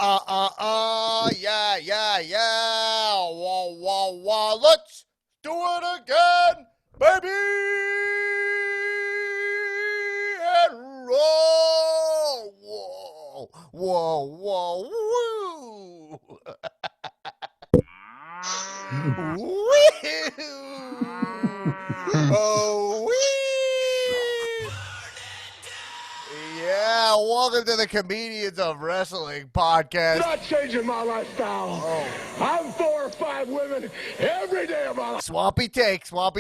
Yeah. Wah. Let's do it again, baby. And roll. Whoa. Woo. Woo. Oh, wee. Yeah, welcome to the Comedians of Wrestling podcast. I'm not changing my lifestyle. Oh. I'm 4 or 5 women every day of my life. Swampy take. Where am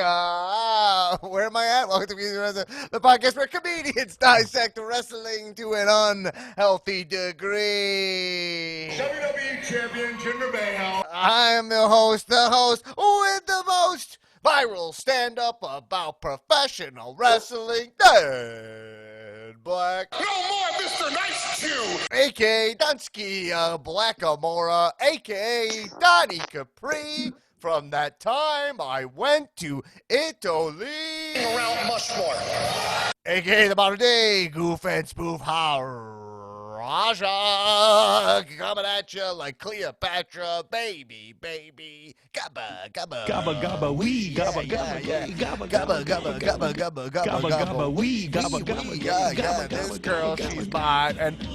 I at? Welcome to the podcast where comedians dissect wrestling to an unhealthy degree. WWE champion Jinder Mahal. I'm the host with the most viral stand-up about professional wrestling, Dan Black. No more Mr. Nice Chew. A.K.A. Dunsky Blackamora, a.k.a. Donnie Capri, from that time I went to Italy. Around Mushmore. A.k.a. the modern day goof and spoof Raja, coming at you like Cleopatra, baby, gabba, wee, gabba, wee, yeah, this girl, she's mine, and This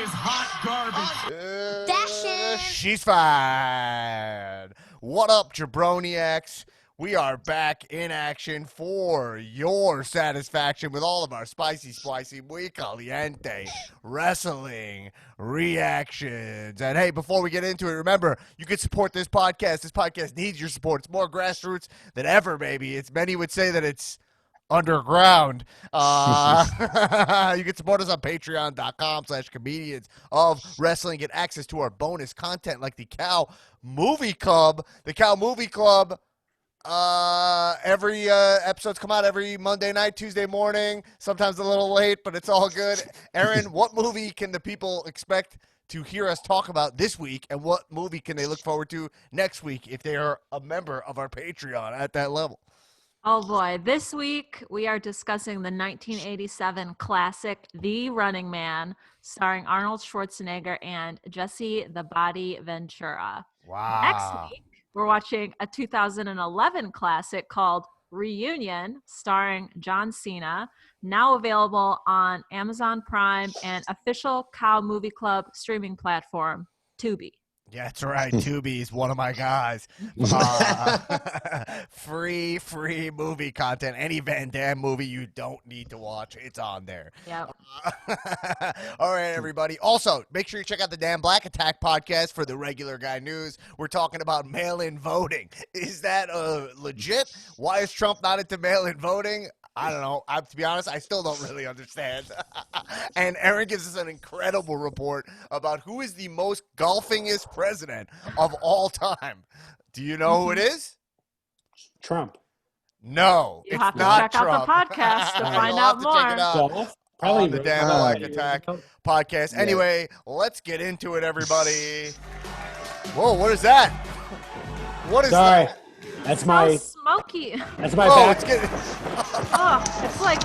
is hot garbage. She's fine. What up, jabroniacs? We are back in action for your satisfaction with all of our spicy, muy caliente wrestling reactions. And hey, before we get into it, remember, you can support this podcast. This podcast needs your support. It's more grassroots than ever, baby. Many would say that it's underground. You can support us on patreon.com/comedians of wrestling. Get access to our bonus content like the Cow Movie Club. The Cow Movie Club. Every episodes come out every Monday night, Tuesday morning, sometimes a little late, but it's all good. Aaron, what movie can the people expect to hear us talk about this week, and what movie can they look forward to next week if they are a member of our Patreon at that level? Oh boy, this week we are discussing the 1987 classic The Running Man, starring Arnold Schwarzenegger and Jesse the Body Ventura. Wow. Next week, we're watching a 2011 classic called Reunion, starring John Cena, now available on Amazon Prime and official Cow Movie Club streaming platform, Tubi. Yeah, that's right. Tubi is one of my guys. Free movie content. Any Van Damme movie you don't need to watch, it's on there. Yep. All right, everybody. Also, make sure you check out the Dan Black Attack podcast for the regular guy news. We're talking about mail-in voting. Is that legit? Why is Trump not into mail-in voting? I don't know. To be honest, I still don't really understand. And Aaron gives us an incredible report about who is the most golfingest president of all time. Do you know who it is? Trump. No, You it's have to not check Trump. out the podcast to find You'll out have to check it more. out Probably on the Dan Black Attack podcast. Yeah. Anyway, let's get into it, everybody. Whoa, what is that? What is Sorry, that? that's So my smoky. that's my Oh, back. it's getting... Oh, it's like,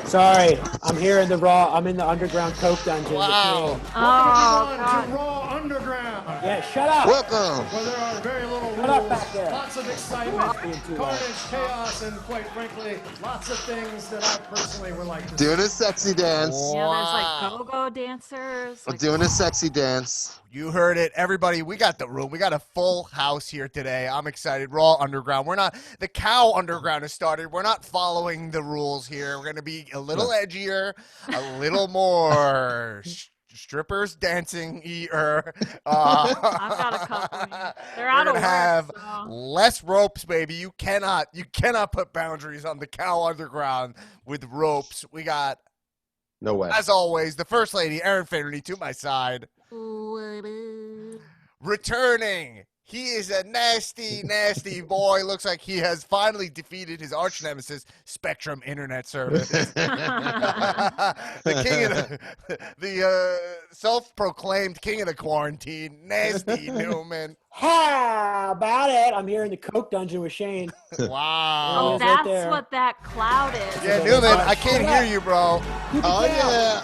Sorry, I'm here in the raw. I'm in the underground coke dungeon. Wow. oh, God. To Raw Underground, Yeah, shut up. Welcome. where there are very little Shut up rules, back there. lots of excitement, Being too loud. carnage, chaos, and quite frankly, lots of things that I personally would like to Doing a sexy dance. Yeah, there's Wow. like go-go dancers. I'm Like, doing a sexy dance. You heard it. Everybody, we got the room. We got a full house here today. I'm excited. Raw Underground. The Cow Underground has started. We're not following the rules here. We're going to be a little edgier, a little more strippers dancing-er. I've got a couple. They're out We're of gonna have work, so. less ropes, baby. You cannot put boundaries on the Cow Underground with ropes. We got, No way. as always, the First Lady, Erin Finnerty, to my side. Returning, He is a nasty, nasty boy. Looks like he has finally defeated his arch nemesis, Spectrum Internet Service. The king of the self-proclaimed king of the quarantine, Nasty Newman. How about it? I'm here in the Coke dungeon with Shane. Wow. Oh, Right that's there. what that cloud is. Yeah, Okay, Newman, fine. I can't hear you, bro. Oh yeah.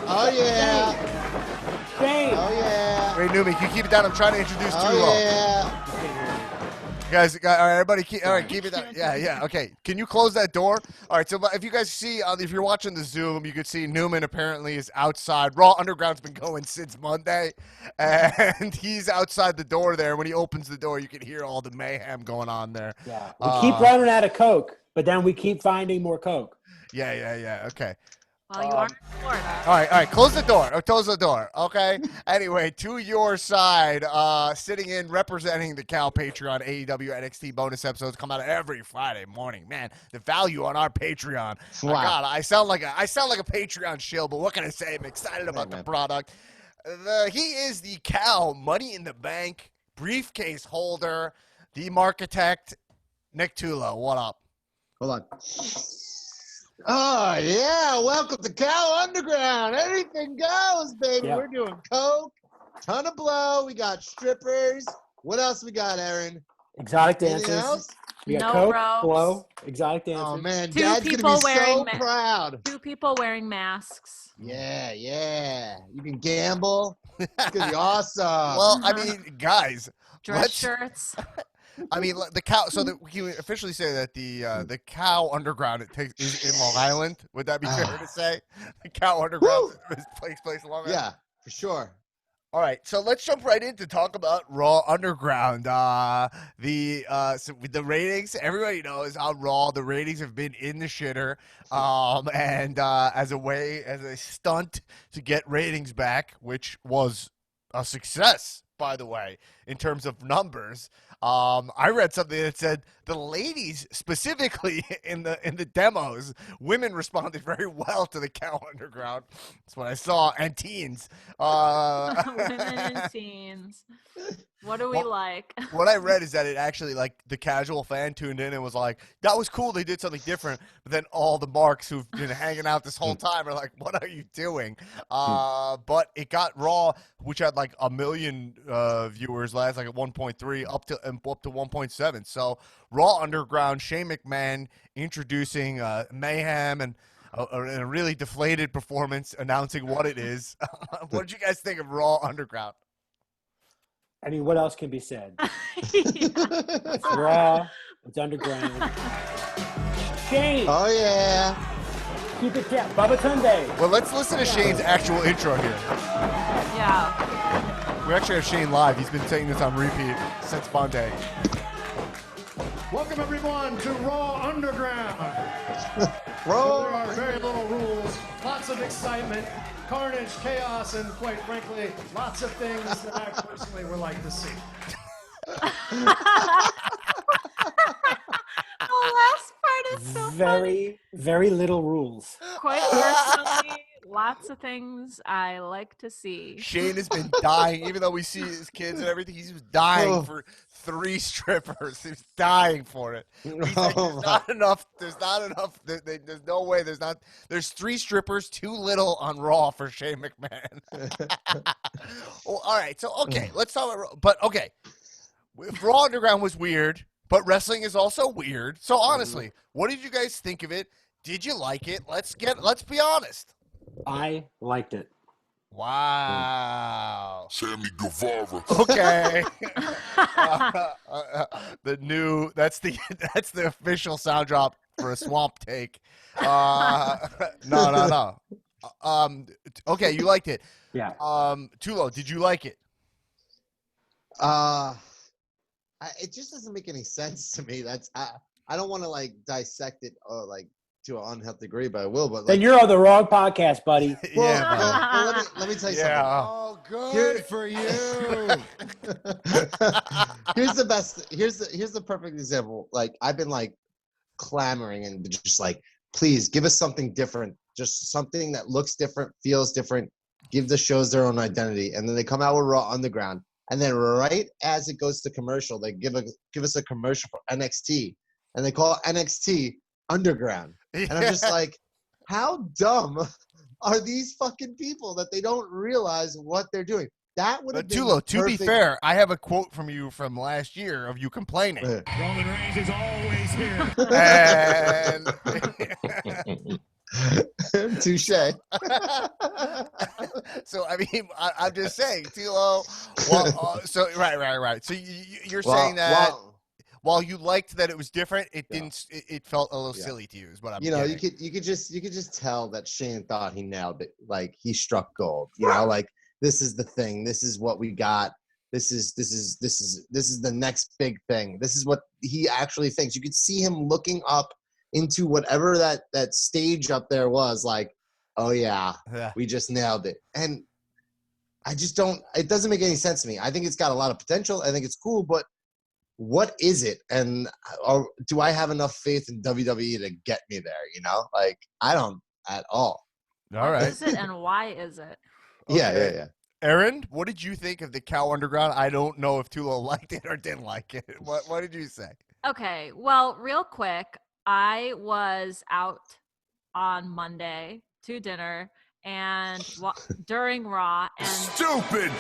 Oh yeah. Shane. Oh yeah. Wait, Newman, can you keep it down? I'm trying to introduce Oh Tulo. yeah. Guys, all right, everybody, all right, keep it down. Yeah, okay. Can you close that door? All right, so if you guys see, if you're watching the Zoom, you could see Newman apparently is outside. Raw Underground's been going since Monday, and he's outside the door there. When he opens the door, you can hear all the mayhem going on there. Yeah. We keep running out of Coke, but then we keep finding more Coke. Yeah, okay. Well, you are in Florida. All right, close the door. Close the door, okay? Anyway, to your side, sitting in, representing the Cal Patreon, AEW NXT bonus episodes come out every Friday morning. Man, the value on our Patreon. Wow. God, I sound like a Patreon shill, but what can I say? I'm excited about the product. He is the Cal Money in the Bank briefcase holder, the Markitect, Nick Tulo. What up? Hold on. Oh yeah, welcome to Cal Underground. Anything goes, baby. Yeah. We're doing coke, ton of blow. We got strippers. What else we got, Aaron? Exotic Anything dancers. else? We got No Coke, ropes. blow, exotic dancers. Oh man, Two Dad's gonna people be wearing so proud. 2 people wearing masks. Yeah. You can gamble. It's gonna be awesome. Well, I mean, guys, Dress let's- shirts. I mean, the cow. So that we can officially say that the cow underground is in Long Island. Would that be fair to say? The cow underground takes place in Long Island. Yeah, for sure. All right, so let's jump right in to talk about Raw Underground. So with the ratings, everybody knows how Raw the ratings have been in the shitter. And as a stunt to get ratings back, which was a success, by the way, in terms of numbers. I read something that said the ladies, specifically in the demos, women responded very well to the Cow Underground. That's what I saw, and teens. Women and teens. What do we like? What I read is that it actually, like, the casual fan tuned in and was like, that was cool, they did something different. But then all the marks who've been hanging out this whole time are like, what are you doing? But it got Raw, which had like 1 million viewers last, like at 1.3, up to 1.7. So Raw Underground, Shane McMahon introducing mayhem and a really deflated performance, announcing what it is. What did you guys think of Raw Underground? I mean, what else can be said? Yeah. It's Raw. It's underground. Shane, Oh yeah. keep it down. Bubba Tunde. Well, let's listen to Shane's actual intro here. Yeah. We actually have Shane live. He's been saying this on repeat since Monday. Welcome everyone to Raw Underground. Bro. There are very little rules, lots of excitement, carnage, chaos, and quite frankly, lots of things that I personally would like to see. The last part is so funny. Very, very little rules. Quite personally, lots of things I like to see. Shane has been dying, even though we see his kids and everything. He's dying for 3 strippers. He's dying for it. He's like, there's not enough. There's not enough. There's no way. There's 3 strippers, too little on Raw for Shane McMahon. Well, all right. So okay, let's talk about Raw. But okay, if Raw Underground was weird, but wrestling is also weird. So honestly, what did you guys think of it? Did you like it? Let's be honest. I liked it. Wow. Sammy Guevara. Okay. That's the official sound drop for a swamp take. No. Okay, you liked it. Yeah. Tulo, did you like it? It just doesn't make any sense to me. I don't want to like dissect it like to an unhealthy degree, but I will. But like, Then you're on the wrong podcast, buddy. well, Yeah, bro. well, let me tell you Yeah. Oh, good for you. something. Here's the best. Here's the perfect example. Like I've been like clamoring and just like, please give us something different. Just something that looks different, feels different. Give the shows their own identity, and then they come out with Raw Underground. And then right as it goes to commercial, they give us a commercial for NXT, and they call it NXT Underground. And I'm just like, how dumb are these fucking people that they don't realize what they're doing? That would have been Tulo, to be perfect. fair, I have a quote from you from last year of you complaining. Roman Reigns is always here. And Touche. so I mean, I'm just saying, Tilo. Well, so right. So you're saying that while you liked that it was different, it didn't. It felt a little silly to you. Is what I'm. You could just tell that Shane thought he nailed it. Like he struck gold. You know, like this is the thing. This is what we got. This is the next big thing. This is what he actually thinks. You could see him looking up into whatever that stage up there was, like, oh yeah, we just nailed it. And I just don't, it doesn't make any sense to me. I think it's got a lot of potential. I think it's cool, but what is it? And do I have enough faith in WWE to get me there? You know, like I don't at all. All right. What is it and why is it? Okay. Yeah. Aaron, what did you think of the Cow Underground? I don't know if Tulo liked it or didn't like it. What did you say? Okay, well, real quick, I was out on Monday to dinner and during Raw and Stupid.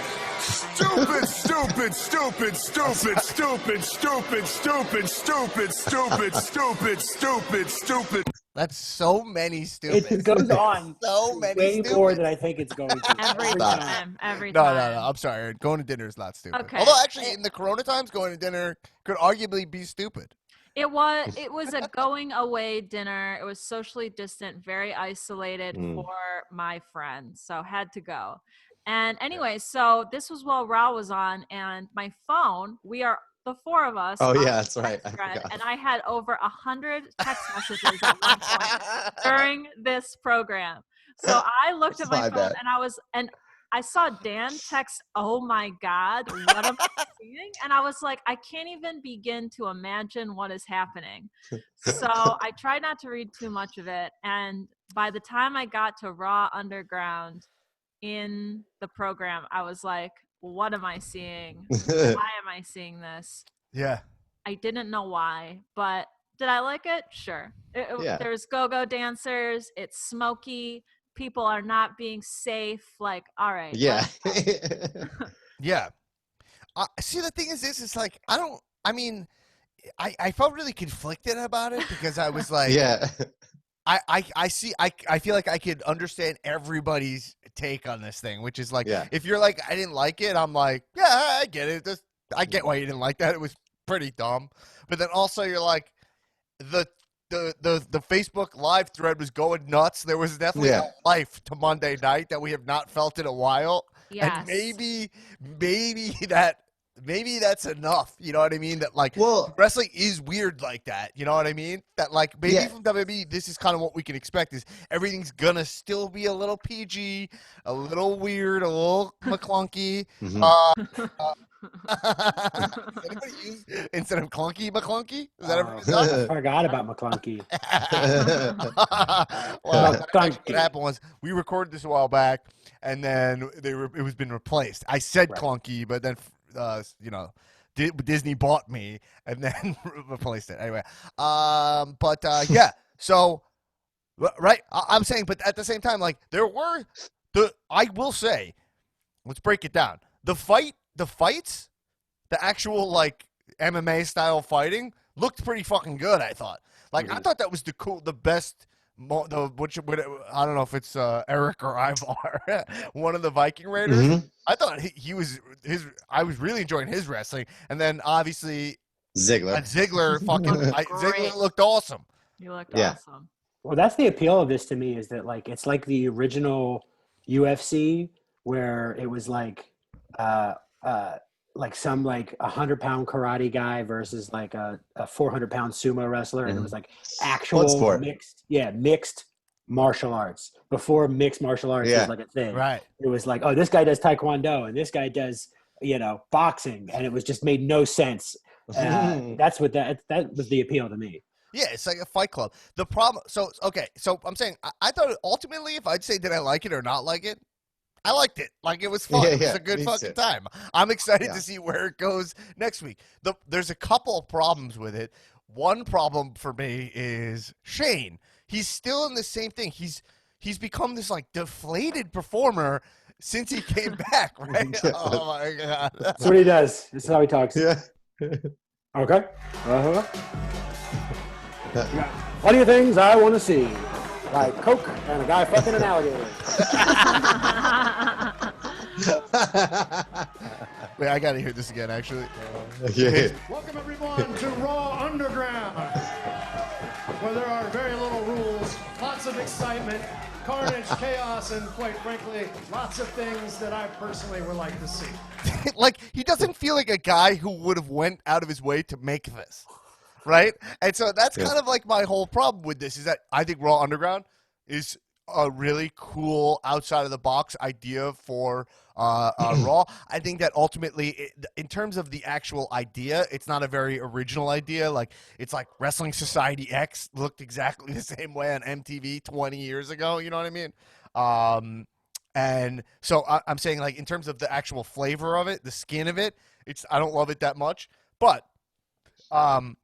That's so many stupid. It goes on So many way stupid. more than I think it's going to. every Stop. time. No. I'm sorry. Aaron. Going to dinner is not stupid. Okay. Although actually, in the Corona times, going to dinner could arguably be stupid. It was a going away dinner. It was socially distant, very isolated for my friends, so had to go. And anyway, so this was while Raw was on, and my phone. We are the four of us. Oh on yeah, the that's right. I text thread, forgot. and I had over 100 text messages at one point during this program. So I looked at my My phone, bad. and I saw Dan text, "Oh my God, what am I seeing?" And I was like, I can't even begin to imagine what is happening. So I tried not to read too much of it. And by the time I got to Raw Underground in the program, I was like, what am I seeing? Why am I seeing this? Yeah. I didn't know why, but did I like it? Sure. Yeah. There's go-go dancers. It's smoky. People are not being safe. Like, all right. Yeah. Yeah. See, the thing is this, it's like, I felt really conflicted about it because I was like, Yeah. I feel like I could understand everybody's take on this thing, which is like, Yeah. if you're like, I didn't like it, I'm like, yeah, I get it. I get why you didn't like that. It was pretty dumb. But then also you're like, the Facebook live thread was going nuts. There was definitely a life to Monday night that we have not felt in a while. Yes. And maybe that's enough. You know what I mean? That like wrestling is weird like that. You know what I mean? That like maybe from WWE, this is kind of what we can expect is everything's gonna still be a little PG, a little weird, a little McClunky. Anybody use instead of clunky McClunky? Is that ever I forgot about McClunky. Well, what happened was we recorded this a while back, and then it was been replaced. I said clunky, but then Disney bought me and then replaced it. Anyway, yeah. So right, I'm saying, but at the same time, like I will say, let's break it down. The fights, the actual like MMA style fighting looked pretty fucking good. I thought. Like I thought that was the best. I don't know if it's Eric or Ivar, one of the Viking Raiders. I thought I was really enjoying his wrestling, and then obviously Ziggler Ziggler looked awesome. You looked awesome. Well, that's the appeal of this to me is that like it's like the original UFC where it was like some like 100-pound karate guy versus like a 400-pound sumo wrestler, and it was like actual mixed martial arts before mixed martial arts was like a thing. Right. It was like, oh, this guy does taekwondo and this guy does boxing, and it was just made no sense. That's what that was the appeal to me. Yeah, it's like a fight club. The problem, so I'm saying I thought ultimately, if I'd say did I like it or not like it, I liked it. Like, it was fun. Yeah, It was yeah, a good me fucking too. time. I'm excited Yeah. to see where it goes next week. There's a couple of problems with it. One problem for me is Shane. He's still in the same thing. He's become this like deflated performer since he came back, right? Yeah. Oh my god. That's what he does. This is how he talks. Yeah. Okay. Uh-huh. Yeah. Plenty of things I want to see, like Coke and a guy fucking an alligator. Wait, I gotta hear this again. Actually, Yeah. Welcome everyone to Raw Underground, where there are very little rules, lots of excitement, carnage, chaos, and quite frankly, lots of things that I personally would like to see. like he doesn't feel like a guy who would have went out of his way to make this, right? And so that's kind of like my whole problem with this is that I think Raw Underground is a really cool outside of the box idea for Raw. I think that ultimately, in terms of the actual idea, it's not a very original idea. Like, it's like Wrestling Society X looked exactly the same way on MTV 20 years ago. You know what I mean? And so I'm saying, like, in terms of the actual flavor of it, the skin of it, I don't love it that much. But when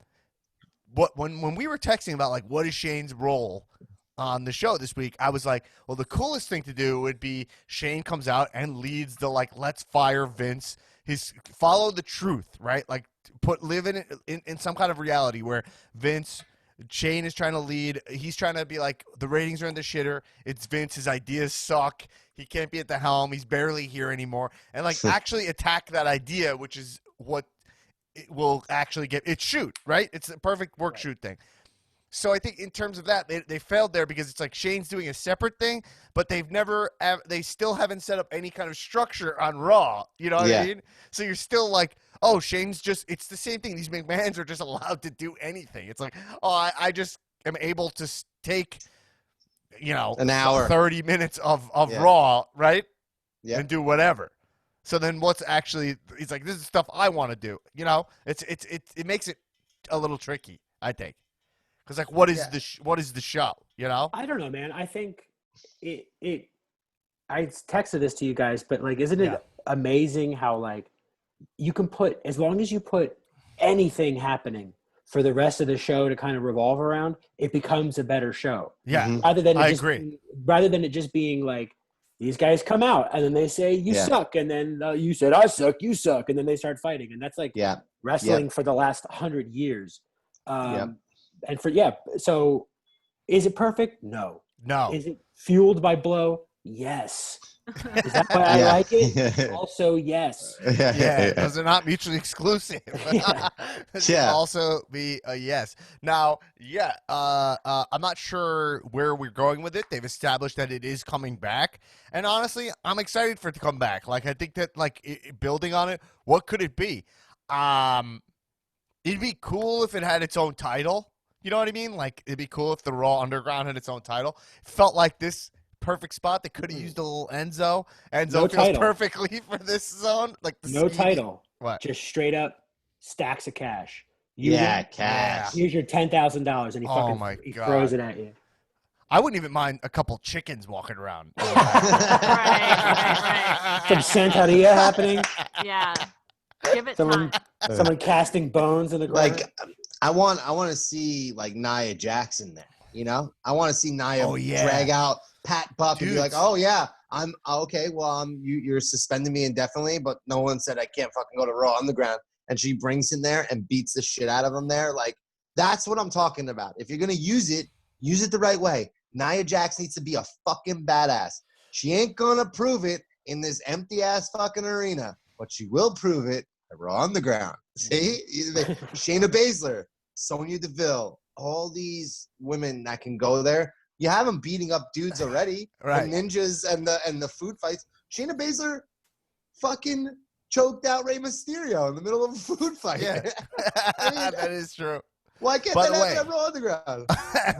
we were texting about like what is Shane's role on the show this week, I was like, well, the coolest thing to do would be Shane comes out and leads the like let's fire Vince, his follow the truth, right? Like live in some kind of reality where Shane is trying to lead. He's trying to be like, the ratings are in the shitter. It's Vince. His ideas suck. He can't be at the helm. He's barely here anymore. And like actually attack that idea, which is what it will actually get. It's shoot, right? It's a perfect work shoot thing. So I think in terms of that, they failed there because it's like Shane's doing a separate thing, but they still haven't set up any kind of structure on Raw. You know what I mean? So you're still like, oh, Shane's it's the same thing. These McMahons are just allowed to do anything. It's like, oh, I just am able to take, an hour, 30 minutes of Raw, right? Yeah. And do whatever. So then what's actually, he's like, this is stuff I want to do. It makes it a little tricky, I think. Because like, what is the show? I don't know, man. I think I texted this to you guys, but like, isn't it amazing how like you can put, as long as you put anything happening for the rest of the show to kind of revolve around, it becomes a better show. Yeah, I agree. Rather than it just being like, these guys come out and then they say you suck, and then you said I suck, you suck, and then they start fighting, and that's like wrestling for the last 100 years. And so is it perfect? No. Is it fueled by blow? Yes. Is that why I like it? Also, yes. Those are not mutually exclusive. This can also be a yes. Now, I'm not sure where we're going with it. They've established that it is coming back, and honestly, I'm excited for it to come back. Like, I think that building on it, what could it be? It'd be cool if it had its own title. You know what I mean? Like, it'd be cool if the Raw Underground had its own title. It felt like this perfect spot. They could have used a little Enzo. Enzo feels perfectly for this zone. Like title. What? Just straight up stacks of cash. Cash. Here's your $10,000, and he throws it at you. I wouldn't even mind a couple chickens walking around. Right. Some Santeria happening. Yeah. Give it time. Someone casting bones in the ground. Like, I want to see like Nia Jackson there. I want to see Nia drag out Pat Buck and be like, oh yeah, I'm okay. Well, you're suspending me indefinitely, but no one said I can't fucking go to Raw Underground. And she brings him there and beats the shit out of him there. Like, that's what I'm talking about. If you're gonna use it the right way. Nia Jax needs to be a fucking badass. She ain't gonna prove it in this empty ass fucking arena, but she will prove it at Raw Underground. See, Shayna Baszler, Sonia Deville, all these women that can go there. You have them beating up dudes already, right? The ninjas and the food fights. Shayna Baszler fucking choked out Rey Mysterio in the middle of a food fight. Yeah, that is true. Why can't that happen at Raw Underground?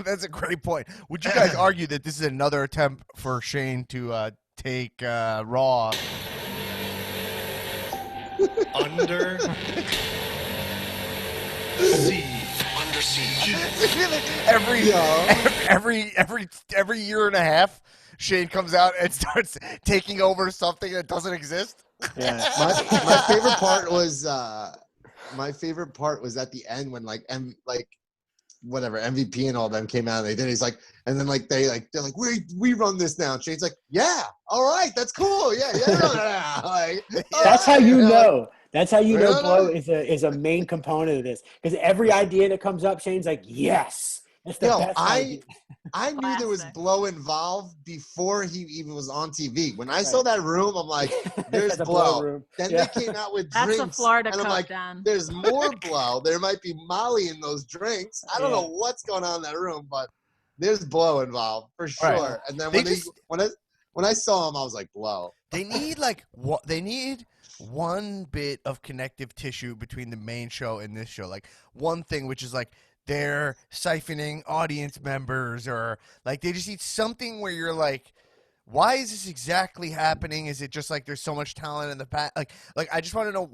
That's a great point. Would you guys argue that this is another attempt for Shane to take Raw under siege? every year and a half, Shane comes out and starts taking over something that doesn't exist. Yeah. My favorite part was at the end when MVP and all them came out and they did. He's like, and then they're like we run this now. And Shane's like, yeah, all right, that's cool, yeah. That's how you know. That's how you know Really? Blow is a main component of this. Because every idea that comes up, Shane's like, yes. That's the best idea. I knew there was Classic. Blow involved before he even was on TV. When I saw that room, I'm like, there's The Blow. room. Then Yeah. they came out with That's drinks. a Florida and I'm code, like, Dan. there's more Blow. There might be Molly in those drinks. I don't Yeah. know what's going on in that room, but there's Blow involved for sure. Right. And then They when I saw him, I was like, Blow. They need they need one bit of connective tissue between the main show and this show. Like one thing, which is like they're siphoning audience members, or like they just need something where you're like, why is this exactly happening? Is it just like there's so much talent in the past? Like I just want to know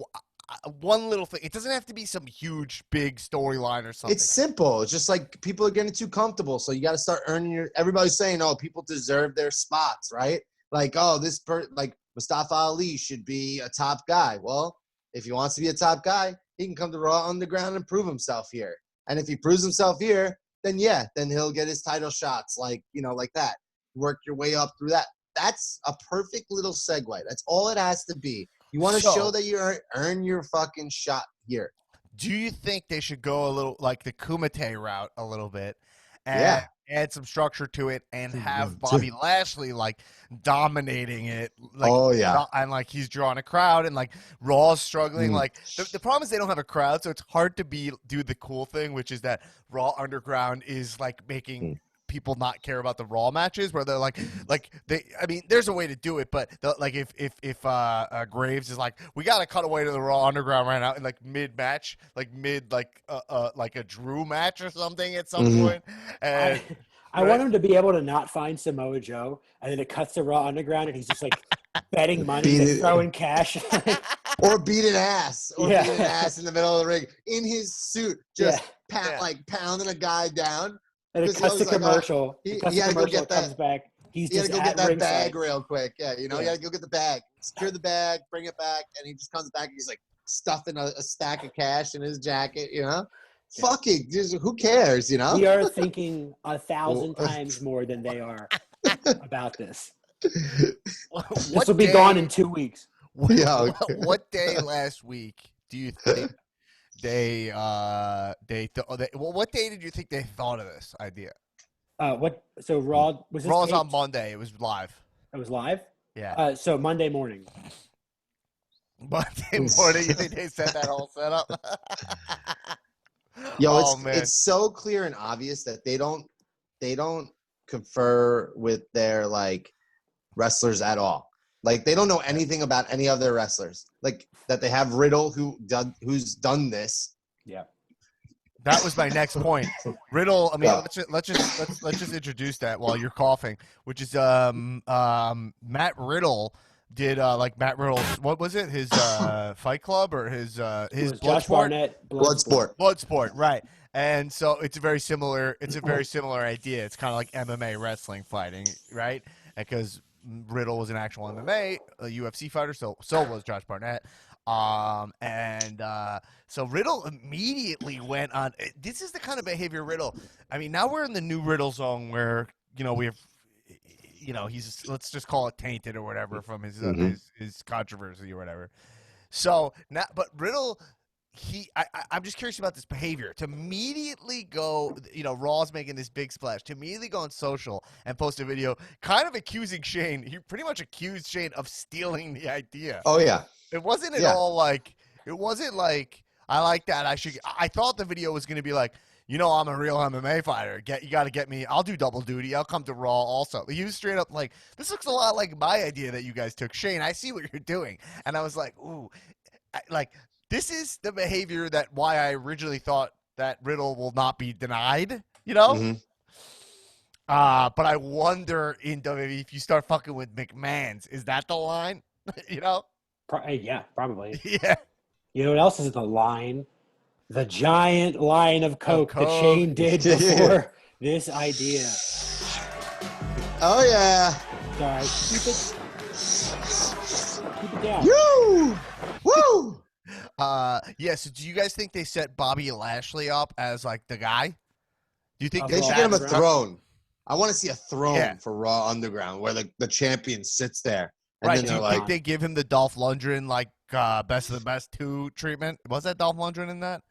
one little thing. It doesn't have to be some huge big storyline or something. It's simple. It's just like people are getting too comfortable. So you got to start earning everybody's saying, oh, people deserve their spots, right? Like, oh, like Mustafa Ali should be a top guy. Well, if he wants to be a top guy, he can come to Raw Underground and prove himself here. And if he proves himself here, then he'll get his title shots like that. Work your way up through that. That's a perfect little segue. That's all it has to be. You want to show that you earn your fucking shot here. Do you think they should go a little like the Kumite route a little bit and add some structure to it and have Bobby Lashley like dominating it? Like, and like he's drawing a crowd and like Raw's struggling. Like the problem is they don't have a crowd, so it's hard to do the cool thing, which is that Raw Underground is like making people not care about the Raw matches, where they're there's a way to do it, but like if Graves is like, we got to cut away to the Raw Underground right now, and like mid match, like a Drew match or something at some point, and I want him to be able to not find Samoa Joe, and then it cuts to Raw Underground, and he's just like betting money and throwing cash. Or beating ass. Beating ass in the middle of the ring in his suit, just pounding a guy down. And it cuts to commercial. He had to go get that. Comes back. He had to go get that ringside. bag real quick. Yeah, he had to go get the bag, secure the bag, bring it back, and he just comes back and he's like stuffing a stack of cash in his jacket. Fucking, who cares? We are thinking 1,000 times more than they are about this. This will be gone in 2 weeks. What day last week do you think what day did you think they thought of this idea? So Raw was this Raw's taped? on Monday. It was live. It was live? Yeah. So Monday morning. Monday morning, you think they set that whole setup? It's so clear and obvious that they don't confer with their like wrestlers at all. Like they don't know anything about any of their wrestlers. Like that they have Riddle who's done this. Yeah. That was my next point. Riddle. I mean, let's just introduce that while you're coughing, which is Matt Riddle did Matt Riddle's, what was it? His Fight Club or his Bloodsport? Bloodsport, right. And so it's a very similar idea. It's kind of like MMA wrestling fighting, right? Because Riddle was an actual MMA, a UFC fighter, so was Josh Barnett. So Riddle immediately went on. This is the kind of behavior Riddle. I mean, now we're in the new Riddle zone where, we have, he's, let's just call it tainted or whatever from his controversy or whatever. So now, but Riddle, I'm just curious about this behavior to immediately go, Raw's making this big splash, to immediately go on social and post a video kind of accusing Shane. He pretty much accused Shane of stealing the idea. Oh, yeah. It wasn't at all like, it wasn't like, I like that. I thought the video was going to be like, I'm a real MMA fighter. You got to get me. I'll do double duty. I'll come to Raw also. He was straight up like, this looks a lot like my idea that you guys took. Shane, I see what you're doing. And I was like, ooh, this is the behavior that why I originally thought that Riddle will not be denied, But I wonder in WWE if you start fucking with McMahon's, is that the line? Yeah, probably. Yeah. You know what else is the line? The giant line of coke that Shane did before this idea. Oh, yeah. Keep it down. Woo! Yeah, so do you guys think they set Bobby Lashley up as like the guy? Do you think They should that- get him a throne. I want to see a throne Yeah. for Raw Underground where the champion sits there. And Right, then do they're you like, think they give him the Dolph Lundgren like Best of the Best 2 treatment? Was that Dolph Lundgren in that?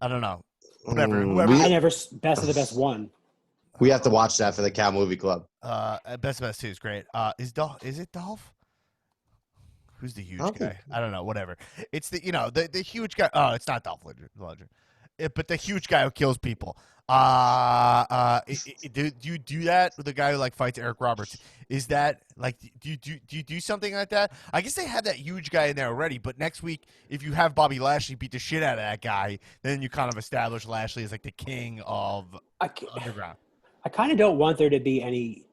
I don't know. Whatever. Whoever. I never Best of the Best 1. we have to watch that for the Cow Movie Club. Best of Best 2 is great. Is it Dolph? Who's the huge Okay. guy? I don't know. Whatever. It's the the huge guy. Oh, it's not Dolph Lundgren. But the huge guy who kills people. Do you do that with the guy who like fights Eric Roberts? Is that like do you do something like that? I guess they have that huge guy in there already. But next week, if you have Bobby Lashley beat the shit out of that guy, then you kind of establish Lashley as like the king of Underground. I kind of don't want there to be any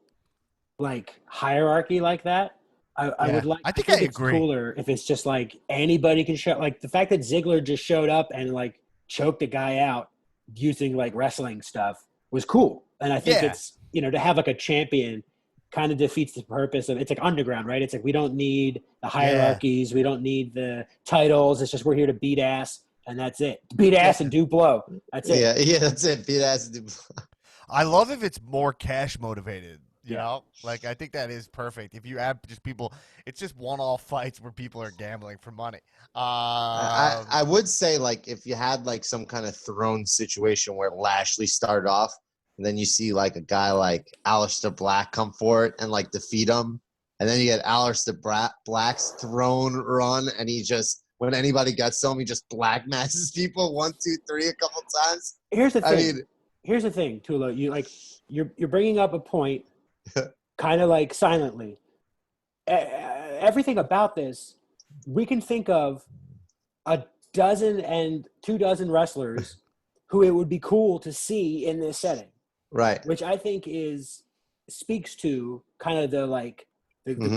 like hierarchy like that. I would like. I think it's agree. cooler if it's just like anybody can show. Like the fact that Ziggler just showed up and like choked a guy out using like wrestling stuff was cool. And I think it's to have like a champion kind of defeats the purpose of it's like Underground, right? It's like we don't need the hierarchies, we don't need the titles. It's just we're here to beat ass and that's it. Beat ass and do blow. That's it. Yeah, that's it. Beat ass and do blow. I love if it's more cash motivated. You know, like I think that is perfect. If you have just people, it's just one-off fights where people are gambling for money. I would say like if you had like some kind of throne situation where Lashley started off, and then you see like a guy like Aleister Black come for it and like defeat him, and then you get Aleister Black's throne run, and he just when anybody gets to him, he just black masses people 1, 2, 3 a couple times. Here's the thing. Here's the thing, Tula. You're bringing up a point. Kind of like silently. Everything about this, we can think of 12 and 24 wrestlers who it would be cool to see in this setting. Right. Which I think speaks to kind of the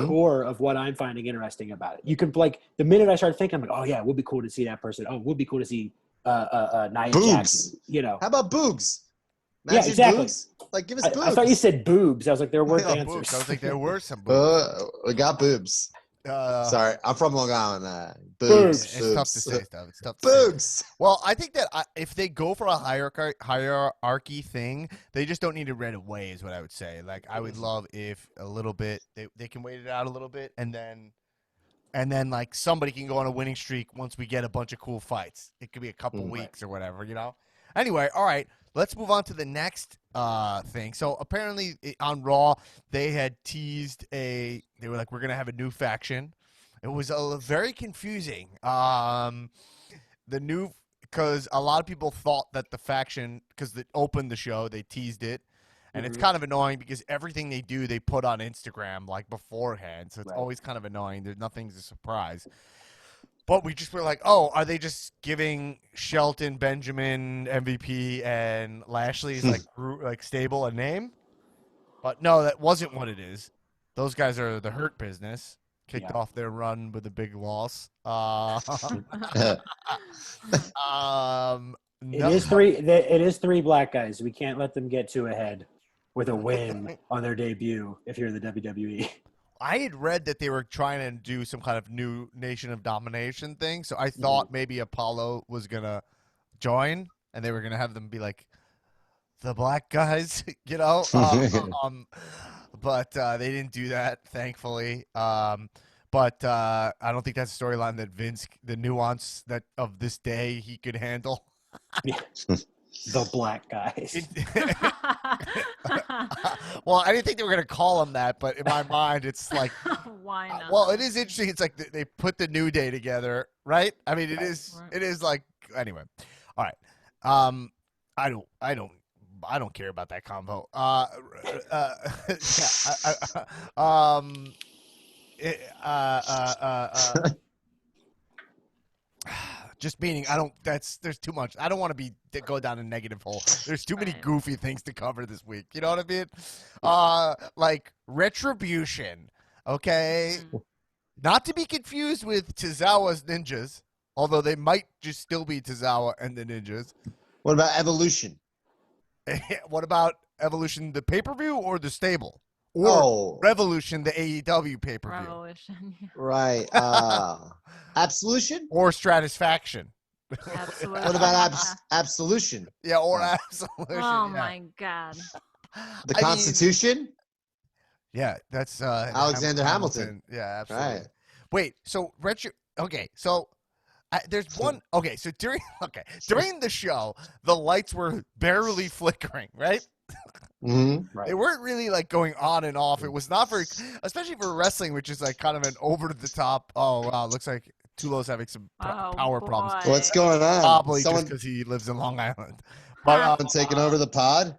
core of what I'm finding interesting about it. You can like the minute I start thinking, I'm like, oh yeah, it would be cool to see that person. Oh, it would be cool to see Nia Jax. How about Boogs? Yeah, exactly. Boogs? Like, give us boobs. I thought you said boobs. I was like, there weren't answers. Boobs. I was like, there were some boobs. We got boobs. Sorry, I'm from Long Island. Boobs. It's tough to say stuff. It's tough to boobs. Say. Well, I think that if they go for a hierarchy thing, they just don't need to right away is what I would say. Like, I would love if a little bit, they can wait it out a little bit, and then like somebody can go on a winning streak once we get a bunch of cool fights. It could be a couple weeks or whatever, Anyway, all right. Let's move on to the next thing. So apparently on Raw, they had teased they were like, we're going to have a new faction. It was very confusing. Because a lot of people thought that the faction, because it opened the show, they teased it. And it's kind of annoying because everything they do, they put on Instagram like beforehand. So it's always kind of annoying. Nothing's a surprise. But we just were like, oh, are they just giving Shelton, Benjamin, MVP, and Lashley's like stable a name? But no, that wasn't what it is. Those guys are the Hurt Business. Kicked off their run with a big loss. It is three black guys. We can't let them get too ahead with a win on their debut if you're in the WWE. I had read that they were trying to do some kind of new Nation of Domination thing, so I thought maybe Apollo was going to join, and they were going to have them be like, the black guys, but they didn't do that, thankfully. But I don't think that's a storyline that Vince, the nuance that of this day, he could handle. The black guys. Well, I didn't think they were going to call him that, but in my mind, it's like, why not? Well, it is interesting. It's like they put the New Day together, right? I mean, it is like, anyway. All right. I don't care about that combo. Just meaning there's too much. I don't want to go down a negative hole. There's too many goofy things to cover this week. You know what I mean? Like Retribution. Okay. Not to be confused with Tozawa's Ninjas, although they might just still be Tozawa and the Ninjas. What about Evolution? What about Evolution, the pay-per-view or the stable? Or Revolution, the AEW pay-per-view. Revolution. Yeah. Right. Absolution? Or Stratisfaction. Absolutely. What about Absolution? Yeah, or Absolution. Oh yeah. my God. The Constitution? Yeah, that's Alexander Hamilton. Yeah, absolutely. Right. Wait, so okay, so there's one. Okay, so during the show, the lights were barely flickering, right? Mm-hmm. They weren't really like going on and off. It was not very, especially for wrestling, which is like kind of an over the top. Oh wow, looks like Tulo's having some power problems. What's going on? Probably just because he lives in Long Island. But taking over the pod.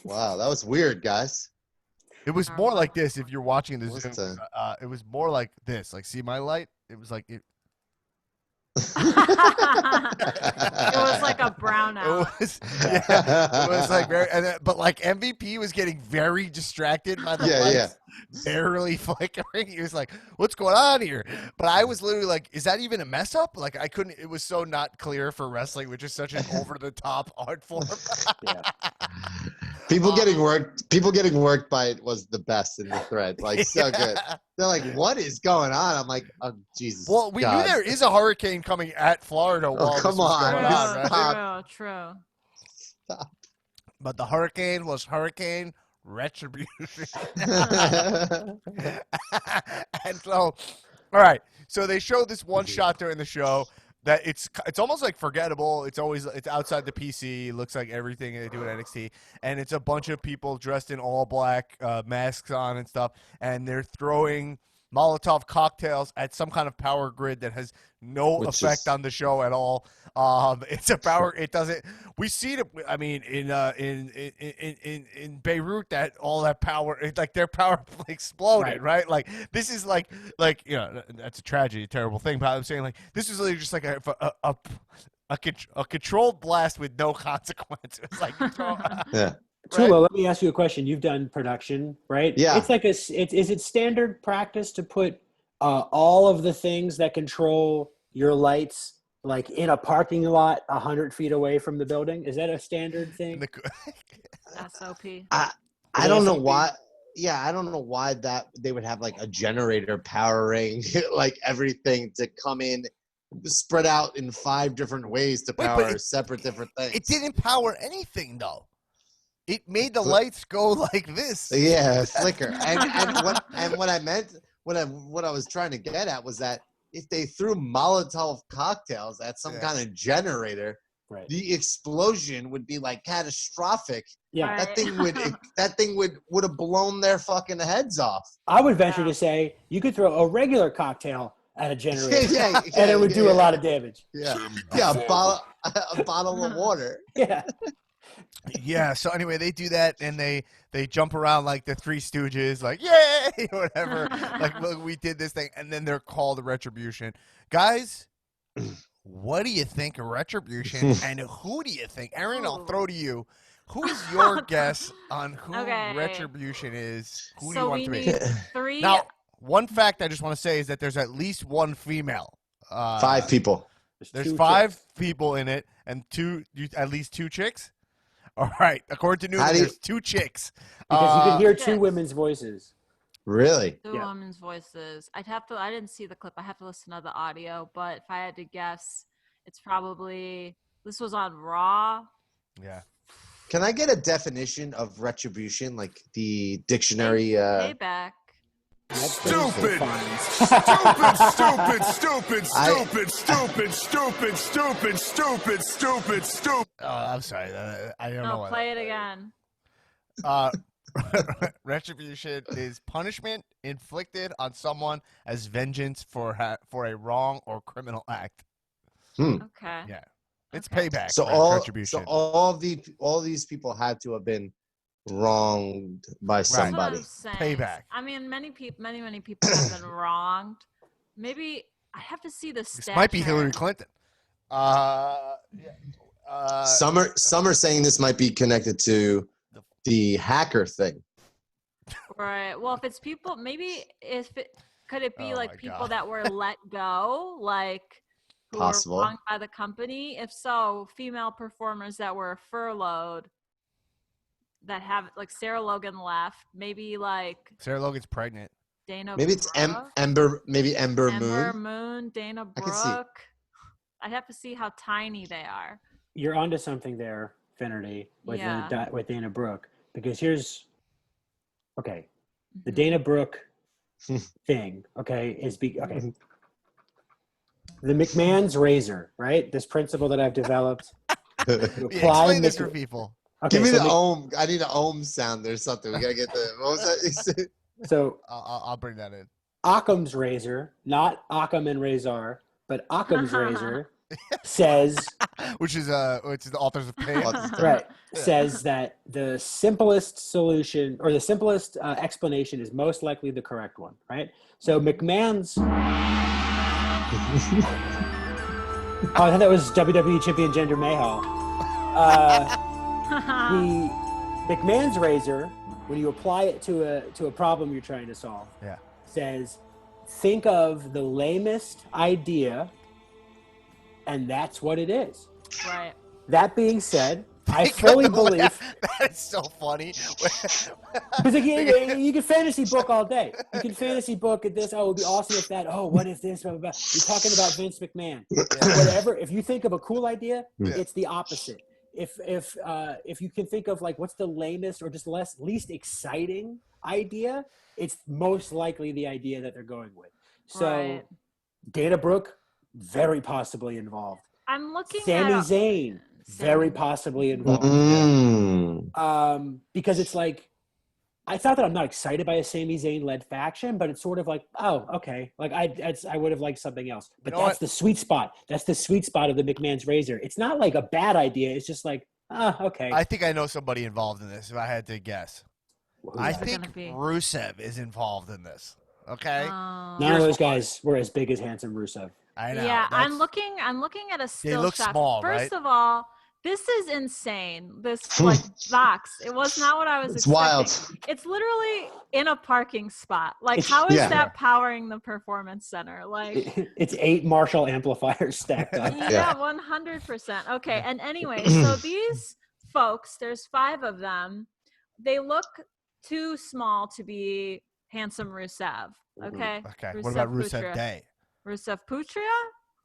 Wow, that was weird, guys. It was more like this if you're watching the What's Zoom. It was more like this. Like, see my light? It was like it. It was like a brownout. It was like very, but like MVP was getting very distracted by the lights barely flickering. He was like, "What's going on here?" But I was literally like, "Is that even a mess up?" Like I couldn't. It was so not clear for wrestling, which is such an over the top art form. People getting worked by it was the best in the thread. Like so good. They're like, "What is going on?" I'm like, "Oh Jesus." Well, we God. knew there is a hurricane coming at Florida. Come on. Right? True. Stop. But the hurricane was Hurricane Retribution. And so, all right. So they showed this one shot during the show that it's almost like forgettable. It's outside the PC. It looks like everything they do at NXT, and it's a bunch of people dressed in all black, masks on and stuff, and they're throwing Molotov cocktails at some kind of power grid that has no effect on the show at all. It's a power. It doesn't. We see it. I mean, in Beirut, that all that power, like their power exploded, right? Like this is like that's a tragedy, a terrible thing. But I'm saying like this is literally just like a controlled blast with no consequences. Like yeah. Tulo, let me ask you a question. You've done production, right? Yeah. It's like is it standard practice to put all of the things that control your lights like in a parking lot 100 feet away from the building? Is that a standard thing? SOP. I don't know why. Yeah, I don't know why that they would have like a generator powering like everything to come in, spread out in 5 different ways to power separate different things. It didn't power anything though. It made the lights go like this. Yeah, flicker. And what I meant, what I was trying to get at was that if they threw Molotov cocktails at some kind of generator, the explosion would be like catastrophic. Yeah, that thing would have blown their fucking heads off. I would venture to say you could throw a regular cocktail at a generator, and it would do a lot of damage. Yeah, a bottle of water. Yeah. Yeah, so anyway, they do that, and they jump around like the Three Stooges, like, yay, whatever. Like, look, we did this thing, and then they're called Retribution. Guys, what do you think of Retribution, and who do you think? Aaron, I'll throw to you. Who is your guess on who Retribution is? Who do you want to be? 3. Now, one fact I just want to say is that there's at least one female. 5 people. There's 5 people in it, and at least 2 chicks? All right. According to Newman, there's 2 chicks. Because you can hear 2 women's voices. Really? 2 women's voices. I didn't see the clip. I have to listen to the audio. But if I had to guess, it's probably, this was on Raw. Yeah. Can I get a definition of retribution, like the dictionary? Payback. Stupid. Stupid. Oh, I'm sorry. I don't know. Play it again. Retribution is punishment inflicted on someone as vengeance for a wrong or criminal act. Okay. Yeah, it's payback. So retribution. all these people had to have been wronged by somebody. Payback. I mean, many people have been wronged. Maybe I have to see the stats. This might be Hillary Clinton. Summer saying this might be connected to the hacker thing. Right. Well, if it's people, maybe could it be like people that were let go, like who were wronged by the company? If so, female performers that were furloughed. that have like Sarah Logan left. Maybe like Sarah Logan's pregnant. Dana. Maybe it's Brooke? Ember Moon. Moon, Dana I can see. Brooke. I'd have to see how tiny they are. You're onto something there, Finnerty, with with Dana Brooke, because here's the Dana Brooke thing. Okay, the McMahon's razor, right? This principle that I've developed. Explain this for people. Okay, give me the ohm. I need an ohm sound or something. We gotta get the. What was that? So I'll bring that in. Occam's razor, not Occam and Razor, but Occam's razor says, which is the authors of Pain, right? Says that the simplest solution or the simplest explanation is most likely the correct one, right? So McMahon's. Oh, I thought that was WWE champion Jinder Mahal. The McMahon's razor, when you apply it to a problem you're trying to solve, says, think of the lamest idea, and that's what it is. Right. That being said, I fully believe that is so funny. Because you can fantasy book all day. You can fantasy book at this. Oh, it would be awesome if that. Oh, what if this? Blah, blah, blah. You're talking about Vince McMahon. Whatever. If you think of a cool idea, it's the opposite. If you can think of like what's the lamest or just least exciting idea, it's most likely the idea that they're going with. So, Dana Brooke, very possibly involved. I'm looking Sami at Zayn, very possibly involved. Because it's like, it's not that I'm not excited by a Sami Zayn-led faction, but it's sort of like, oh, okay. Like I would have liked something else. But that's the sweet spot. That's the sweet spot of the McMahon's razor. It's not like a bad idea. It's just like, okay. I think I know somebody involved in this, if I had to guess. I think Rusev is involved in this. Okay? None of those guys were as big as handsome Rusev. I know. Yeah, I'm looking at a still they look shot. Small, First right? of all, this is insane. This like box. It was not what I was expecting. Wild. It's literally in a parking spot. Like, how is that powering the performance center? Like, it's 8 Marshall amplifiers stacked up. Yeah, 100%. Okay, and anyway, so these folks, there's 5 of them. They look too small to be handsome Rusev. Okay. Okay. Rusev What about Rusev Putra. Day? Rusev Putria?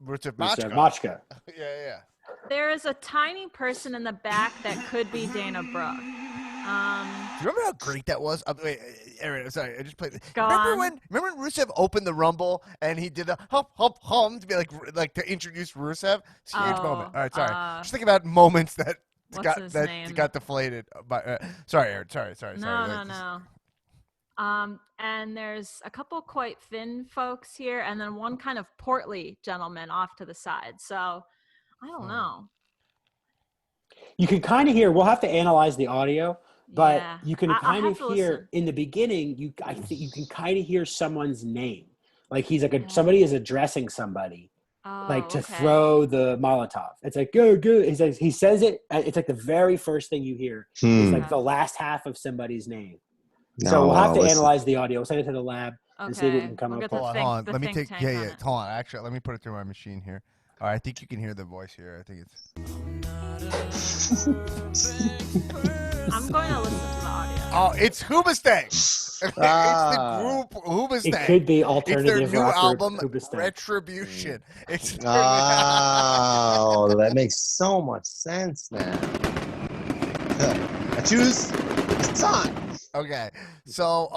Rusev Machka. Yeah. There is a tiny person in the back that could be Dana Brooke. Do you remember how great that was? Wait, Aaron, sorry, I just played. Remember when Rusev opened the Rumble and he did the hum to be like to introduce Rusev? Huge moment. All right, sorry. Just think about moments that got deflated. Sorry, Aaron. Sorry. No. And there's a couple quite thin folks here, and then one kind of portly gentleman off to the side. So I don't know. You can kind of hear. We'll have to analyze the audio, but you can kind of hear listen. in the beginning. I think you can kind of hear someone's name, like he's like somebody is addressing somebody, to throw the Molotov. It's like go. He says it. It's like the very first thing you hear is like the last half of somebody's name. So we'll have to analyze the audio. We'll send it to the lab and see what we can come up with. Hold on. Let me take. Hold on. Actually, let me put it through my machine here. All right, I think you can hear the voice here. I think it's. I'm going to listen to the audio. Oh, it's Hoobastank. It's the group Hoobastank. It could be alternative. It's their new album, Hoobastank. Retribution. It's that makes so much sense now. I choose it's on. Okay, so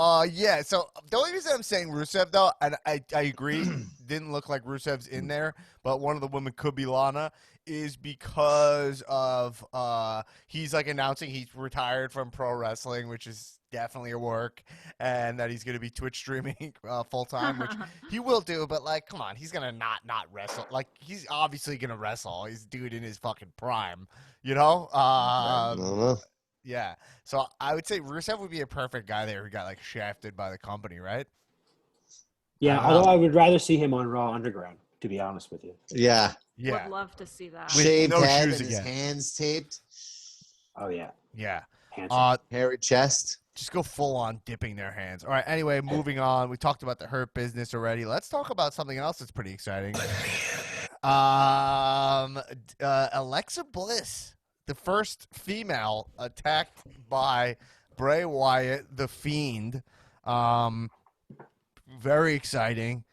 so the only reason I'm saying Rusev though, and I agree, didn't look like Rusev's in there, but one of the women could be Lana, is because of he's like announcing he's retired from pro wrestling, which is definitely a work, and that he's gonna be Twitch streaming full time, which he will do, but like, come on, he's gonna not wrestle. Like, he's obviously gonna wrestle. He's a dude in his fucking prime, you know. Yeah, so I would say Rusev would be a perfect guy there who got like shafted by the company, right? Yeah, although I would rather see him on Raw Underground, to be honest with you. Yeah. Would love to see that. Shaved no head shoes and his again. hands taped. Oh yeah. Yeah. Hairy chest. Just go full on dipping their hands. All right, anyway, moving on. We talked about the Hurt Business already. Let's talk about something else that's pretty exciting. Alexa Bliss the first female attacked by Bray Wyatt, the Fiend. Very exciting.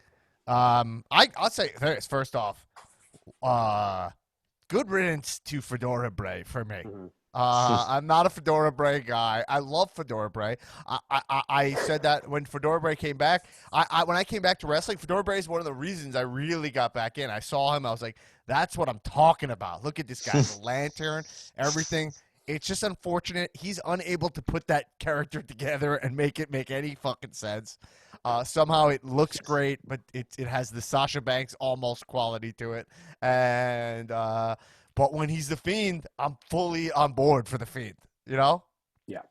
I'll say this first off. Good riddance to Fedora Bray for me. I'm not a Fedora Bray guy. I love Fedora Bray. I said that when Fedora Bray came back. When I came back to wrestling, Fedora Bray is one of the reasons I really got back in. I saw him. I was like, that's what I'm talking about. Look at this guy. The lantern, everything. It's just unfortunate he's unable to put that character together and make it make any fucking sense. Somehow it looks great, but it has the Sasha Banks almost quality to it. And but when he's the Fiend, I'm fully on board for the Fiend. You know? Yeah.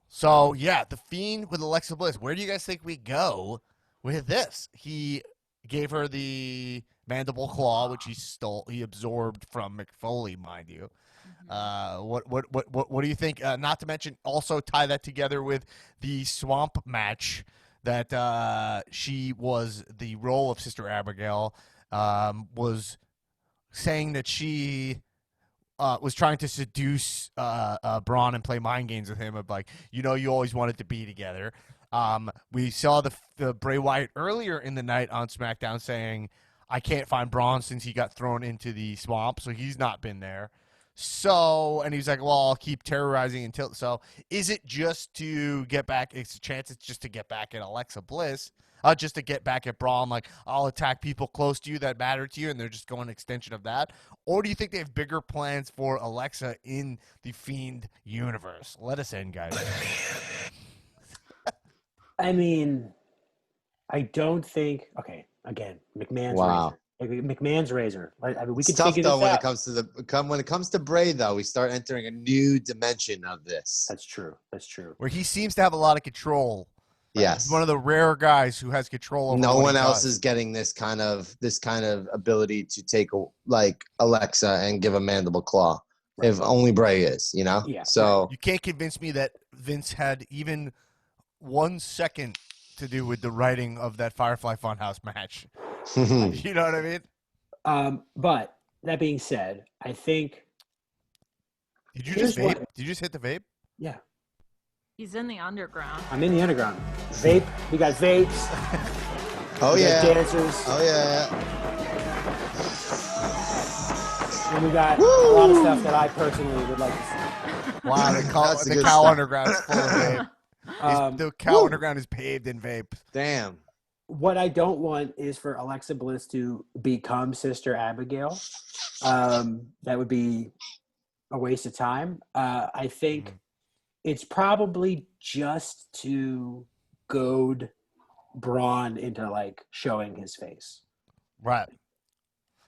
So yeah, the Fiend with Alexa Bliss. Where do you guys think we go with this? He gave her the mandible claw, which he absorbed from Mick Foley, mind you. What do you think? Not to mention, also tie that together with the swamp match that she was the role of Sister Abigail. Was saying that she was trying to seduce Braun and play mind games with him of like, you always wanted to be together. We saw the Bray Wyatt earlier in the night on SmackDown saying, I can't find Braun since he got thrown into the swamp, so he's not been there. So, and he's like, well, I'll keep terrorizing until. So, is it just to get back? It's a chance it's just to get back at Alexa Bliss, just to get back at Braun. Like, I'll attack people close to you that matter to you, and they're just going an extension of that. Or do you think they have bigger plans for Alexa in the Fiend universe? Let us in, guys. I mean, I don't think. Okay, again, McMahon's razor. McMahon's razor. I mean, we can tough figure though this when out. it comes to when it comes to Bray though. We start entering a new dimension of this. That's true. Where he seems to have a lot of control. Yes, He's one of the rare guys who has control over no what one he else does. is getting this kind of ability to take like Alexa and give a mandible claw. Right. If only Bray is, Yeah. So you can't convince me that Vince had even 1 second to do with the writing of that Firefly Funhouse match. You know what I mean? But that being said, I think. Did you just vape? Did you just hit the vape? Yeah. He's in the underground. I'm in the underground. Vape. We got vapes. Oh we yeah. got dancers. Oh yeah. And we got a lot of stuff that I personally would like to see. Wow, the cow underground is full of vape. The cow underground is paved in vape. Damn. What I don't want is for Alexa Bliss to become Sister Abigail. That would be a waste of time. I think it's probably just to goad Braun into like showing his face. Right.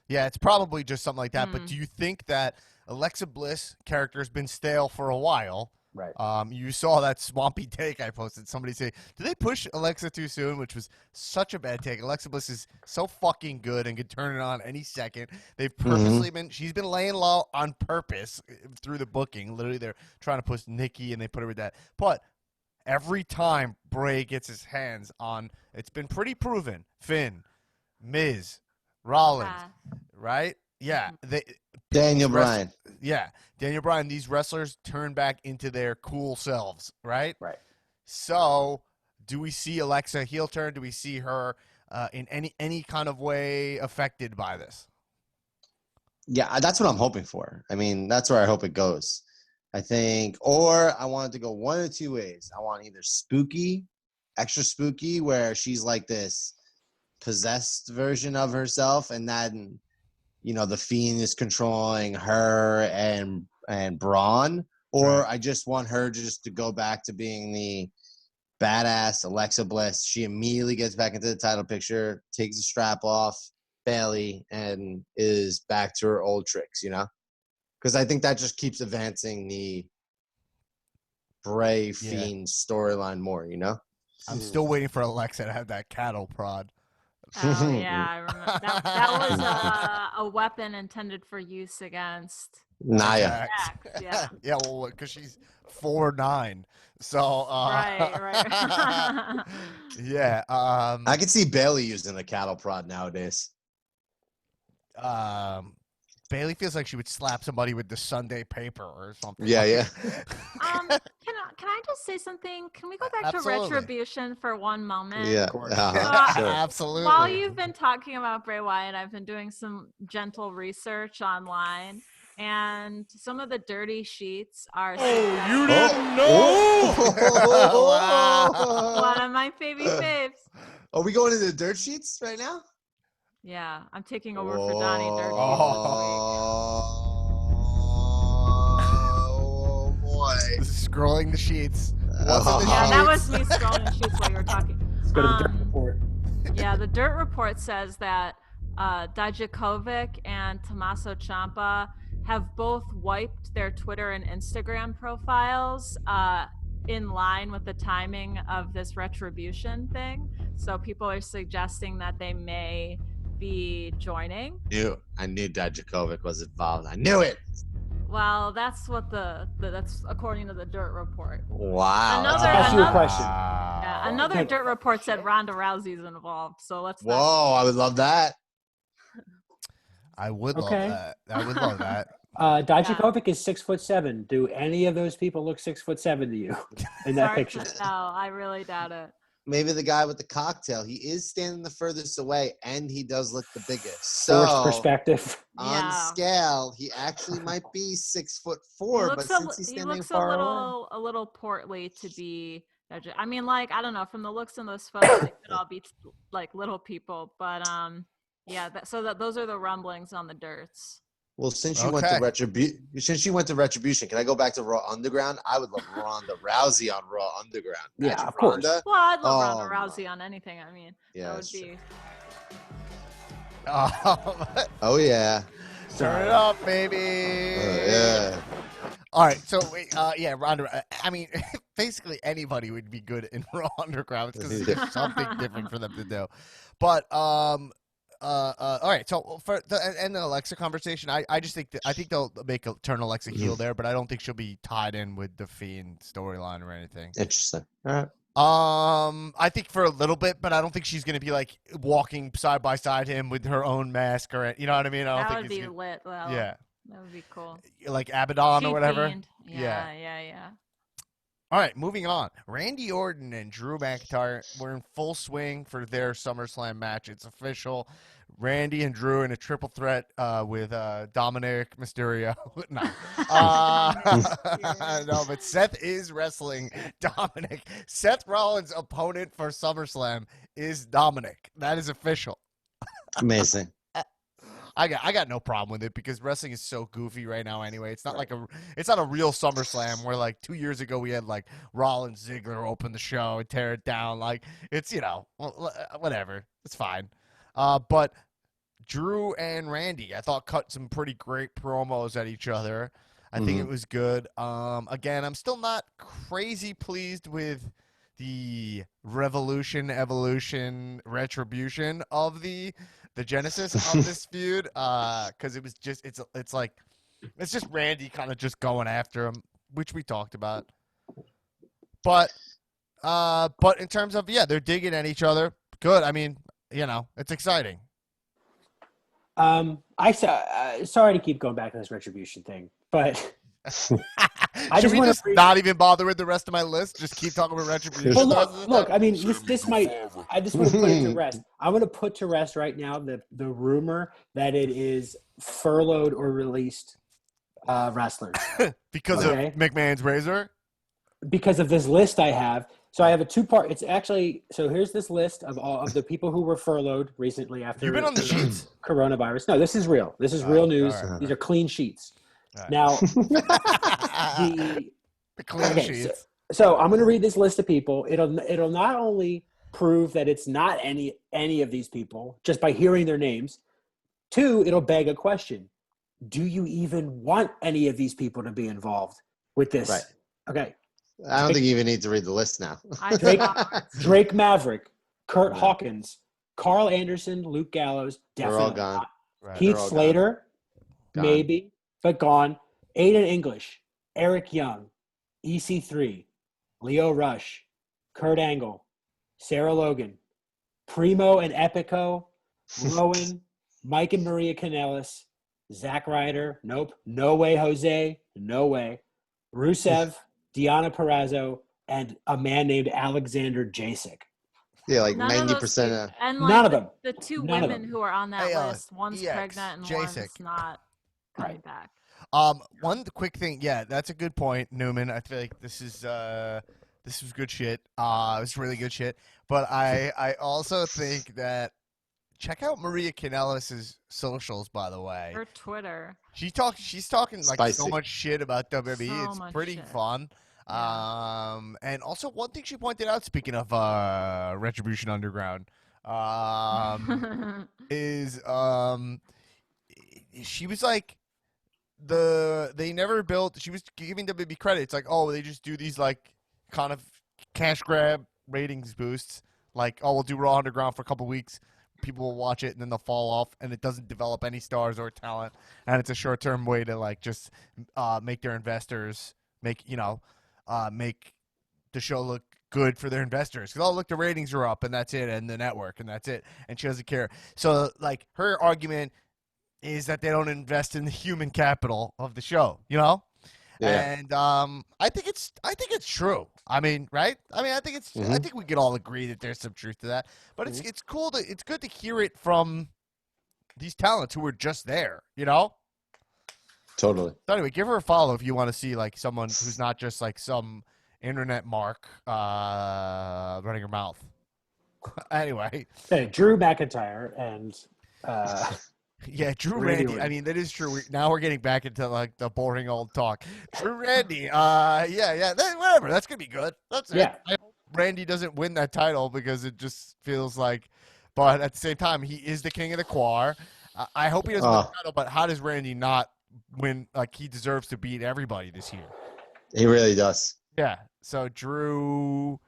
Yeah, it's probably just something like that. But do you think that Alexa Bliss character has been stale for a while? Right. You saw that swampy take I posted. Somebody say, did they push Alexa too soon? Which was such a bad take. Alexa Bliss is so fucking good and could turn it on any second. They've purposely she's been laying low on purpose through the booking. Literally, they're trying to push Nikki and they put her with that. But every time Bray gets his hands on, it's been pretty proven. Finn, Miz, Rollins, right? Yeah. Daniel Bryan. Yeah. Daniel Bryan, these wrestlers turn back into their cool selves, right? Right. So, do we see Alexa heel turn? Do we see her in any kind of way affected by this? Yeah, that's what I'm hoping for. I mean, that's where I hope it goes. I think, or I want it to go one of two ways. I want either spooky, extra spooky, where she's like this possessed version of herself, and then the Fiend is controlling her and Braun, or I just want her to go back to being the badass Alexa Bliss. She immediately gets back into the title picture, takes the strap off Bayley, and is back to her old tricks, Because I think that just keeps advancing the Bray Fiend storyline more, I'm still waiting for Alexa to have that cattle prod. Oh yeah, I remember that was a weapon intended for use against Nia. Yeah. Yeah, well, because she's 4'9", so right. Yeah. I could see Bayley using a cattle prod nowadays. Bailey feels like she would slap somebody with the Sunday paper or something. Yeah, yeah. Can I just say something? Can we go back Absolutely. to Retribution for one moment? Yeah. Sure. Absolutely. While you've been talking about Bray Wyatt, I've been doing some gentle research online, and some of the dirty sheets are You didn't know? one of my favorite faves. Are we going into the dirt sheets right now? Yeah, I'm taking over for Donnie Dirt Sheets Oh boy. This is scrolling the sheets. What's in the this week. Yeah, that sheets? was me scrolling sheets while you were talking. Let's go to the dirt report. Yeah, the Dirt Report says that Dijakovic and Tommaso Ciampa have both wiped their Twitter and Instagram profiles in line with the timing of this Retribution thing. So people are suggesting that they may be joining. I knew Dijakovic was involved. I knew it. Well, that's what that's according to the Dirt Report. Wow. Another- Ask you a question. Yeah, another Dirt Report said Ronda Rousey's involved. So let's. Whoa, I would love that. I would Okay. love that. I would love that. Dijakovic is 6'7". Do any of those people look 6'7" to you in that Sorry, picture? No, I really doubt it. Maybe the guy with the cocktail. He is standing the furthest away, and he does look the biggest. So, Forced perspective. on Yeah. scale, he actually might be 6'4", He but since he's he standing looks far away, a little portly to be. I mean, like, I don't know. From the looks in those photos, they could all be like little people. But yeah. Those are the rumblings on the dirts. well, since you went to Okay. Retribution, can I go back to Raw Underground? I would love Ronda Rousey on Raw Underground. Yeah, Imagine of course. Ronda. Well, I'd love Ronda Oh, Rousey on anything. I mean, Yeah, that would that's true. be. Oh yeah. Turn it up, baby. Yeah. All right, so yeah, Ronda. I mean, basically anybody would be good in Raw Underground because there's something different for them to do. But all right. So for the end the Alexa conversation, I just think I think they'll turn Alexa heel there, but I don't think she'll be tied in with the Fiend storyline or anything. Interesting. All right. I think for a little bit, but I don't think she's gonna be like walking side by side him with her own mask or you know what I mean. I don't That think would it's be gonna- lit. Well, Yeah, that would be cool. like Abaddon She or whatever. Fiend. Yeah. Yeah. All right, moving on. Randy Orton and Drew McIntyre were in full swing for their SummerSlam match. It's official. Randy and Drew in a triple threat with Dominic Mysterio. No. No, but Seth is wrestling Dominic. Seth Rollins' opponent for SummerSlam is Dominic. That is official. Amazing. I got no problem with it because wrestling is so goofy right now anyway. It's not it's not a real SummerSlam where like 2 years ago we had like Rollins Ziggler open the show and tear it down. Like it's, whatever. It's fine. But Drew and Randy, I thought cut some pretty great promos at each other. I think it was good. Again, I'm still not crazy pleased with the revolution, evolution, retribution of the genesis of this feud, because it was just it's just Randy kind of just going after him, which we talked about. But in terms of they're digging at each other. Good. I mean, it's exciting. Sorry to keep going back to this retribution thing, but Should just we wanna just not even bother with the rest of my list? Just keep talking about retribution. well, look. I mean, this might. I just want to put it to rest. I'm going to put to rest right now the rumor that it is furloughed or released wrestlers because Okay. of McMahon's razor. because of this list I have. So I have a two-part. It's actually here's this list of all of the people who were furloughed recently after You've been on the sheets. coronavirus. No, this is real. This is real news. all right. These are clean sheets. Right. Now, The clean okay, sheets. so I'm going to read this list of people. It'll not only prove that it's not any of these people just by hearing their names. Two, it'll beg a question: do you even want any of these people to be involved with this? Right. Okay. I don't think you even need to read the list now. Drake Maverick, Kurt Hawkins, Carl Anderson, Luke Gallows, They're definitely all gone. not. Right. Heath They're all Slater, Gone. maybe, but gone. Aiden English, Eric Young, EC3, Leo Rush, Kurt Angle, Sarah Logan, Primo and Epico, Rowan, Mike and Maria Kanellis, Zack Ryder, nope. No way, Jose. No way. Rusev, Deonna Purrazzo, and a man named Alexander Jacek. Yeah, like None of those 90% two, of. and None like of them. the two None of women them. who are on that Hey, list, one's EX, pregnant and Jacek. one's not coming Right. back. One quick thing. Yeah, that's a good point, Newman. I feel like this was good shit. It was really good shit. But I also think that check out Maria Kanellis' socials, by the way. Her Twitter. She's talking like so Spicy. much shit about WWE. So It's much pretty shit. fun. Yeah. And also one thing she pointed out, speaking of Retribution Underground, is she was like they never built. She was giving WWE credit. It's like, oh, they just do these like kind of cash grab ratings boosts. Like, oh, we'll do Raw Underground for a couple weeks. People will watch it and then they'll fall off, and it doesn't develop any stars or talent. And it's a short-term way to like just make their investors make the show look good for their investors. Because, oh, look, the ratings are up, and that's it, and the network, and that's it. And she doesn't care. So, like, her argument is that they don't invest in the human capital of the show, you know? Yeah. And I think it's true. I mean, right? I mean, I think we could all agree that there's some truth to that. But it's good to hear it from these talents who were just there, you know? Totally. So anyway, give her a follow if you want to see like someone who's not just like some internet mark running her mouth. Anyway. Hey, Drew McIntyre and yeah, Drew Randy Randy. Orton. I mean, that is true. Now we're getting back into like the boring old talk. Drew Randy. Whatever. That's gonna be good. That's it. Yeah. I hope Randy doesn't win that title because it just feels like. But at the same time, he is the king of the Quar. I hope he doesn't win the title. But how does Randy not win? Like he deserves to beat everybody this year. He really does. Yeah. So Drew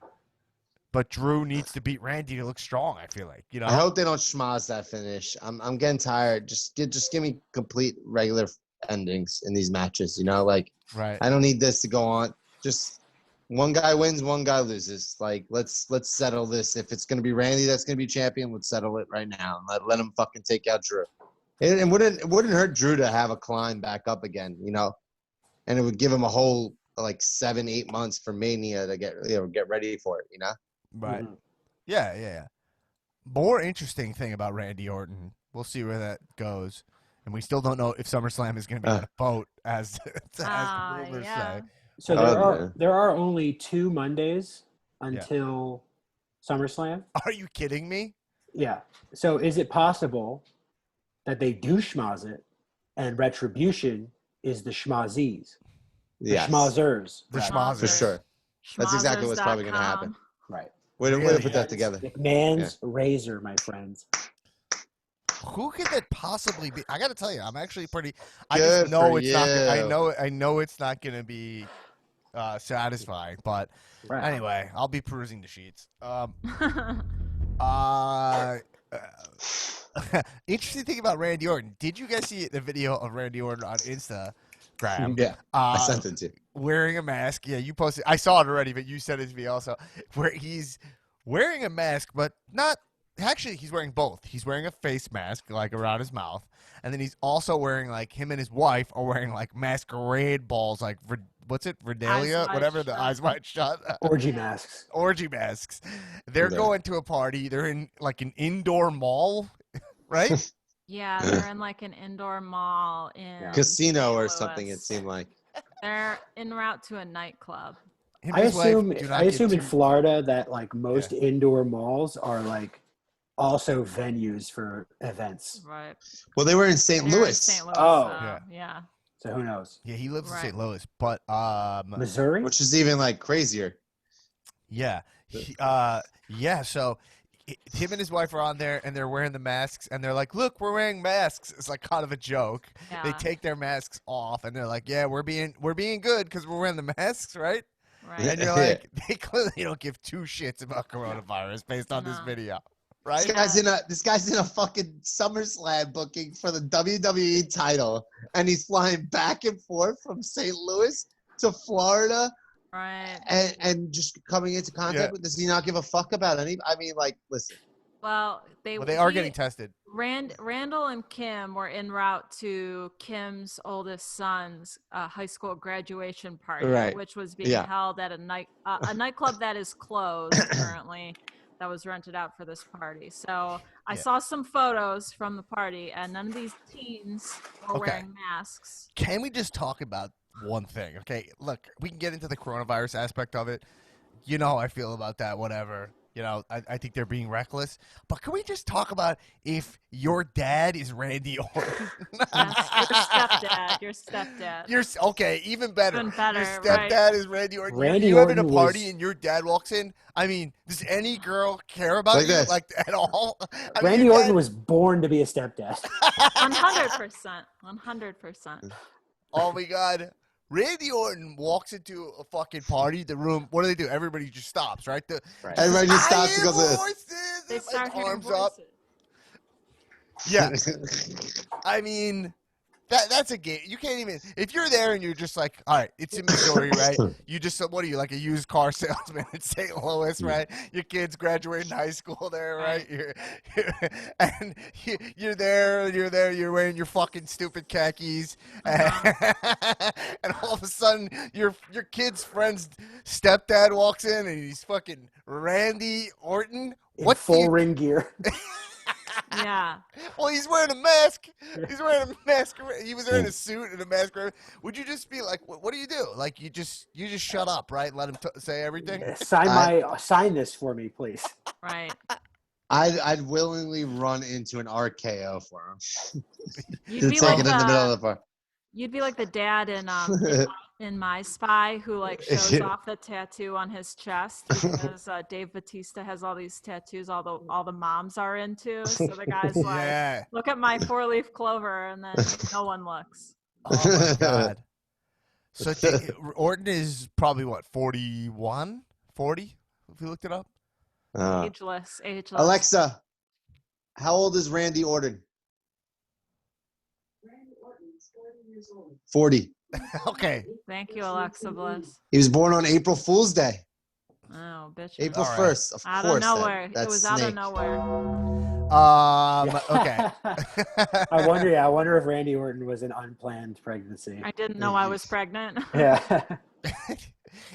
needs to beat Randy to look strong. I feel like, you know. I hope they don't schmoz that finish. I'm getting tired. Just give me complete regular endings in these matches. You know, like Right. I don't need this to go on. Just one guy wins, one guy loses. Like let's settle this. If it's gonna be Randy that's gonna be champion, let's settle it right now and let him fucking take out Drew. It wouldn't hurt Drew to have a climb back up again. You know, and it would give him a whole like 7-8 months for Mania to get ready for it. You know. Right. Mhm. Yeah. More interesting thing about Randy Orton. We'll see where that goes. And we still don't know if SummerSlam is going to be on a boat, as the rumors yeah. say. So there are only 2 Mondays until SummerSlam. Are you kidding me? Yeah. So is it possible that they do schmoz it and Retribution is the schmozzies? The Yes. schmozzers. The rather. schmozzers. For sure. That's exactly what's probably going to happen. Schmozzers.com. Right. Way to Really? put that together. McMahon's razor, my friends. Who could that possibly be? I got to tell you, I'm actually pretty. I Good just know for it's not. you. I know it's not going to be satisfying. But Right. anyway, I'll be perusing the sheets. Interesting thing about Randy Orton. Did you guys see the video of Randy Orton on Instagram? Yeah. I sent it to you. Wearing a mask. Yeah, you posted. I saw it already, but you sent it to me also. Where he's wearing a mask, but not. Actually, he's wearing both. He's wearing a face mask, like around his mouth, and then he's also wearing like him and his wife are wearing like masquerade balls, like what's it, Regalia, Eyes Wide whatever the Shut. Eyes Wide Shut. Orgy masks. Orgy masks. They're Yeah. going to a party. They're in like an indoor mall, right? Yeah, they're in like an indoor mall in Casino or St. something, it Louis. seemed like. They're en route to a nightclub. Him I and his wife assume do not get in too- Florida that like most indoor malls are like also venues for events. Right. Well, they were in St. They're in Louis, St. Louis. Oh. so, yeah. So who knows? Yeah, he lives in Right. St. Louis, but Missouri? which is even like crazier. yeah, So him and his wife are on there, and they're wearing the masks, and they're like, "Look, we're wearing masks." It's like kind of a joke. Yeah. They take their masks off, and they're like, "Yeah, we're being good because we're wearing the masks, right?" Right. And you're like, they clearly don't give 2 shits about coronavirus based on this No. video, This right? guy's in a fucking SummerSlam booking for the WWE title, and he's flying back and forth from St. Louis to Florida, Right. and just coming into contact with. Does he not give a fuck about any? I mean, like, listen, Well, they are getting tested. Randall and Kim were en route to Kim's oldest son's high school graduation party, which was being held at a nightclub that is closed currently, that was rented out for this party. So I saw some photos from the party, and none of these teens were wearing masks. Can we just talk about one thing? Okay, look, we can get into the coronavirus aspect of it. You know how I feel about that, whatever. You know, I think they're being reckless. But can we just talk about if your dad is Randy Orton? Yes, your stepdad. Okay, even better. Even better, your stepdad is Randy Orton. Randy you having a Orton party and your dad walks in? I mean, does any girl care about you like at all? Randy Orton was born to be a stepdad. 100%. 100%. Oh my God. Randy Orton walks into a fucking party, the room. What do? Everybody just stops, right? Everybody just stops because of They start hearing arms voices. up. Yeah. I mean, that's a game. You can't even, if you're there and you're just like, all right, it's in Missouri, right? You just, what are you, like a used car salesman in St. Louis, right? Your kid's graduating high school there, right? You're there, you're wearing your fucking stupid khakis, and all of a sudden your kid's friend's stepdad walks in and he's fucking Randy Orton. What full ring gear? Yeah. Well, he's wearing a mask. He's wearing a mask. He was wearing a suit and a mask. Would you just be like, what do you do? Like, you just shut up, right? And let him say everything. Sign this for me, please. Right. I'd willingly run into an RKO for him. You'd be take it in the middle of the park. You'd be like the dad in My Spy who like shows off the tattoo on his chest because Dave Bautista has all these tattoos all the moms are into. So the guy's like, look at my 4-leaf clover, and then no one looks. Oh my God. So Orton is probably what, 41? 40? If you looked it up? Ageless. Alexa, how old is Randy Orton? Randy Orton is 40 years old. 40. Okay. Thank you, Alexa Bliss. He was born on April Fool's Day. Oh, bitch. April 1st, of out course. Out of nowhere. It was out of nowhere. Okay. I wonder if Randy Orton was an unplanned pregnancy. I didn't know I was pregnant. Yeah.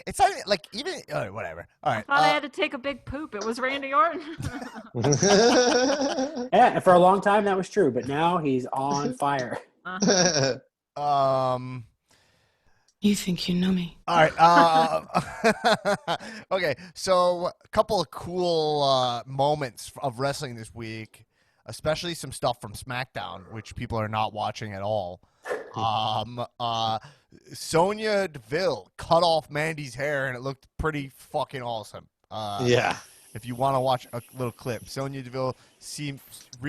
It's not like even whatever. All right. I thought I had to take a big poop. It was Randy Orton. Yeah, and for a long time that was true, but now he's on fire. You think you know me? All right. Okay. So a couple of cool moments of wrestling this week, especially some stuff from SmackDown, which people are not watching at all. Sonia Deville cut off Mandy's hair, and it looked pretty fucking awesome. Yeah. If you want to watch a little clip, Sonia Deville seemed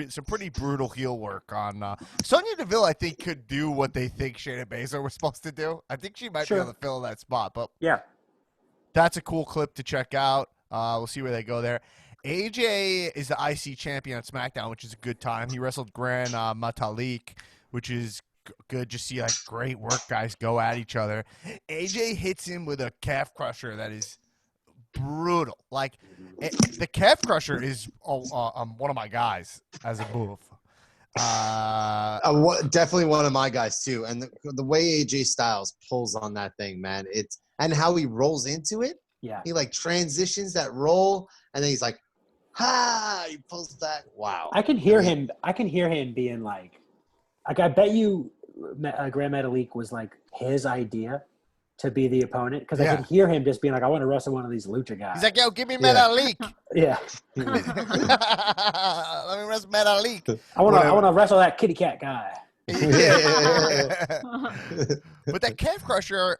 some pretty brutal heel work on. Sonia Deville, I think, could do what they think Shayna Baszler was supposed to do. I think she might be able to fill that spot. But yeah, that's a cool clip to check out. We'll see where they go there. AJ is the IC champion on SmackDown, which is a good time. He wrestled Gran Metalik, which is good. Just see like great work guys go at each other. AJ hits him with a calf crusher that is brutal. Like the calf crusher is one of my guys as a move. Definitely one of my guys too. And the way AJ Styles pulls on that thing, man, and how he rolls into it. Yeah, he like transitions that roll, and then he's like, "Ha!" He pulls back. Wow. I can hear him. I can hear him being like I bet you, Gran Metalik was like his idea to be the opponent, because I could hear him just being like, I want to wrestle one of these lucha guys. He's like, yo, give me Metalik. Yeah. Let me wrestle Metalik. I want to wrestle that kitty cat guy. Yeah. But that calf crusher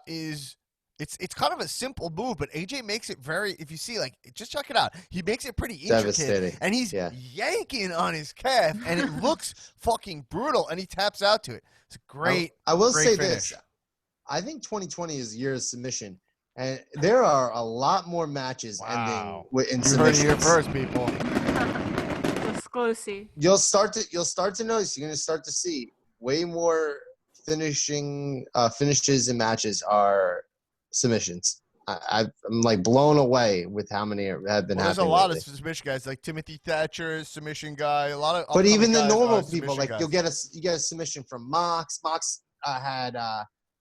is it's kind of a simple move, but AJ makes it very, if you see, like, just check it out. He makes it pretty intricate. And he's yanking on his calf, and it looks fucking brutal, and he taps out to it. It's a great I will say finish. this. I think 2020 is the year of submission, and there are a lot more matches ending in submissions. You heard it here first, people. Exclusive. You'll start to notice. You're going to start to see way more finishes and matches are submissions. I'm like blown away with how many have been happening. There's a lot lately. of submission guys, like Timothy Thatcher, submission guy. A lot of. But even the guys normal are people, submission like guys. you get a submission from Mox. Mox had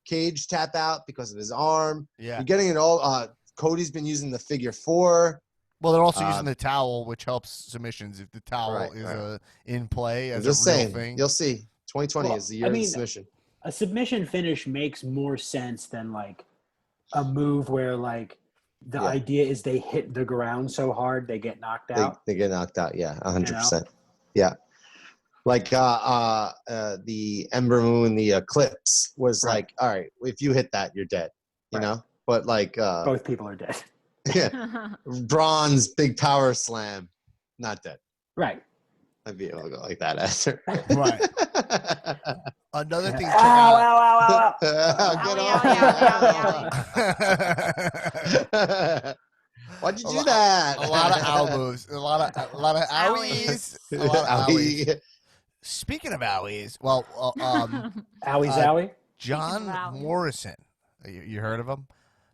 Cage tap out because of his arm. Yeah. You're getting it all. Cody's been using the figure 4. Well, they're also using the towel, which helps submissions if the towel is in play as I'm just a real saying, thing. You'll see. 2020 is the year of the submission. A submission finish makes more sense than like a move where like the idea is they hit the ground so hard they get knocked out. They get knocked out. Yeah, 100%. Yeah. Like the Ember Moon, the Eclipse was like, all right, if you hit that, you're dead. You know? But like both people are dead. Yeah. Bronze, big power slam, not dead. Right. I'd be able to go like that after. Right. Another thing. Ow, ow, ow, Get off. Why'd you do that? A lot of ow moves. A lot of owies. A lot of owies. Speaking of owies, well, Zowie? John Morrison. You heard of him?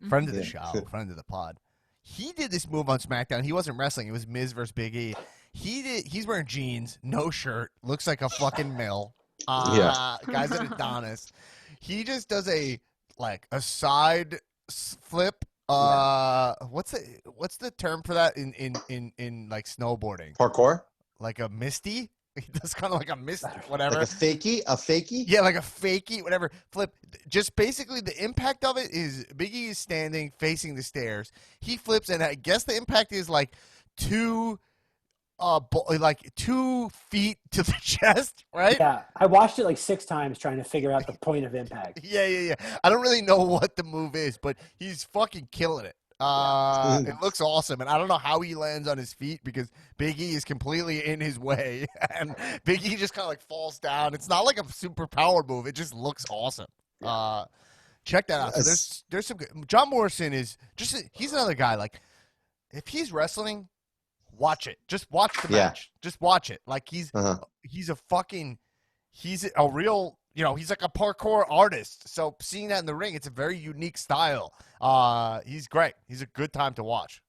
Friend of the show, friend of the pod. He did this move on SmackDown. He wasn't wrestling. It was Miz versus Big E. He's wearing jeans, no shirt, looks like a fucking mill. Guy's an Adonis. He just does a side flip. What's the term for that in like snowboarding? Parkour? Like a misty? He does kind of like a mist, whatever. Like a fakie? Yeah, like a fakie, whatever. Flip. Just basically the impact of it is Big E is standing facing the stairs. He flips, and I guess the impact is like 2 feet to the chest, right? Yeah, I watched it like 6 times trying to figure out the point of impact. Yeah. I don't really know what the move is, but he's fucking killing it. It looks awesome, and I don't know how he lands on his feet because Big E is completely in his way, and Big E just kind of like falls down. It's not like a super power move; it just looks awesome. Check that out. So there's some good. John Morrison is he's another guy. Like if he's wrestling, watch it. Just watch the match. Just watch it. Like he's a real. He's like a parkour artist. So seeing that in the ring, it's a very unique style. He's great. He's a good time to watch.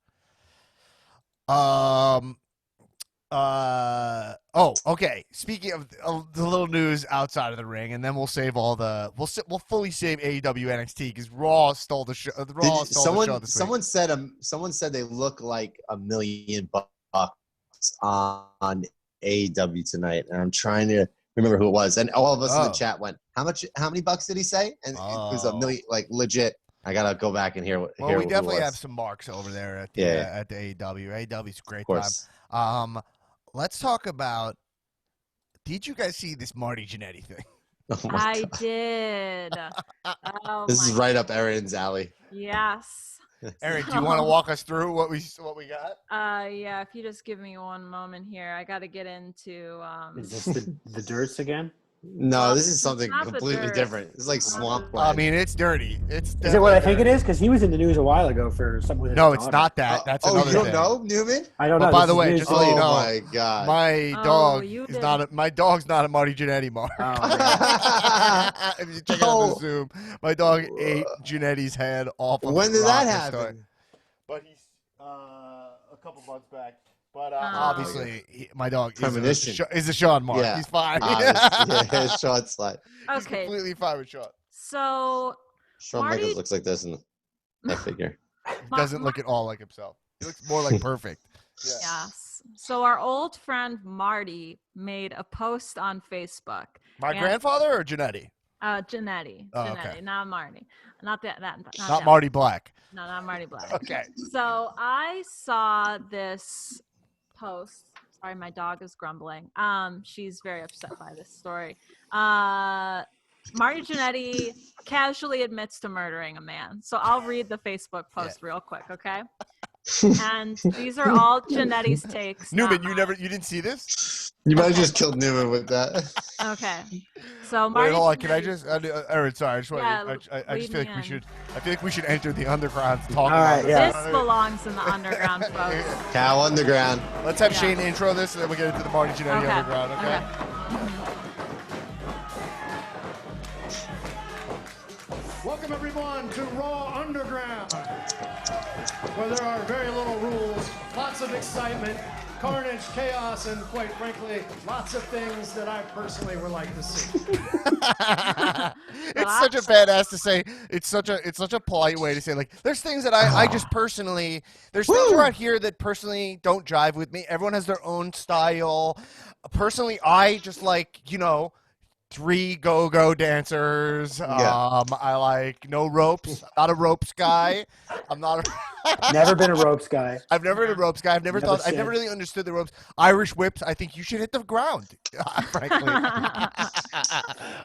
Okay. Speaking of the little news outside of the ring, and then we'll save we'll fully save AEW NXT because Raw stole the show. The show this week. Someone said they look like $1 million on AEW tonight, and I'm trying to remember who it was, and all of us in the chat went, how many bucks did he say? And it was $1 million, like legit. I gotta go back and hear what. Well, we definitely have some marks over there at the AEW. AEW's a great time. Let's talk about. Did you guys see this Marty Jannetty thing? I did. This is right up Erin's alley. Yes. Erin, do you want to walk us through what we got? Yeah, if you just give me one moment here. I got to get into Is this the Dirts again? No, this is something completely different. It's like Swamp Land. I mean, it's dirty. Is it what I think it is? Because he was in the news a while ago for something with his No, it's daughter. not that. That's another thing. You don't know, Newman? I don't know. By the way, just to let you know, oh my God, my dog is not. My dog's not a Marty Jannetty mark. If you check out the Zoom, my dog ate Jannetty's head off. Of when did that happen? Start. But he's a couple months back. But obviously, my dog is a Sean mark. Yeah. He's fine. Sean's like he's completely fine with Sean. So Shawn Michaels looks like this in that figure. He doesn't look at all like himself. He looks more like perfect. Yeah. Yes. So our old friend Marty made a post on Facebook. My grandfather or Jannetty? Jannetty. Oh, Jannetty, okay. not Marty. Not Not Marty Black. No, not Marty Black. Okay. So I saw this post. Sorry, my dog is grumbling. She's very upset by this story. Marty Jannetty casually admits to murdering a man. So I'll read the Facebook post real quick, okay? And these are all Jannetty's takes. Newman, you didn't see this? You might have just killed Newman with that. Okay. So Marty. Wait, hold on. Can I just? Erin, sorry. I just feel like we should. I feel like we should enter the underground to talk about this. This belongs in the underground, folks. Cow underground. Let's have Shane intro this, and then we get into the Marty Jannetty underground. Okay. Welcome everybody move on to Raw Underground, where there are very little rules, lots of excitement, carnage, chaos, and quite frankly, lots of things that I personally would like to see. It's such a badass to say. It's such a polite way to say, like, there's things that I just personally, there's things around here that personally don't jive with me. Everyone has their own style. Personally, I just like, 3 go-go dancers. I like no ropes. I'm not a ropes guy. I'm not Never been a ropes guy. I've never been a ropes guy. I've never really understood the ropes. Irish whips, I think you should hit the ground. Frankly.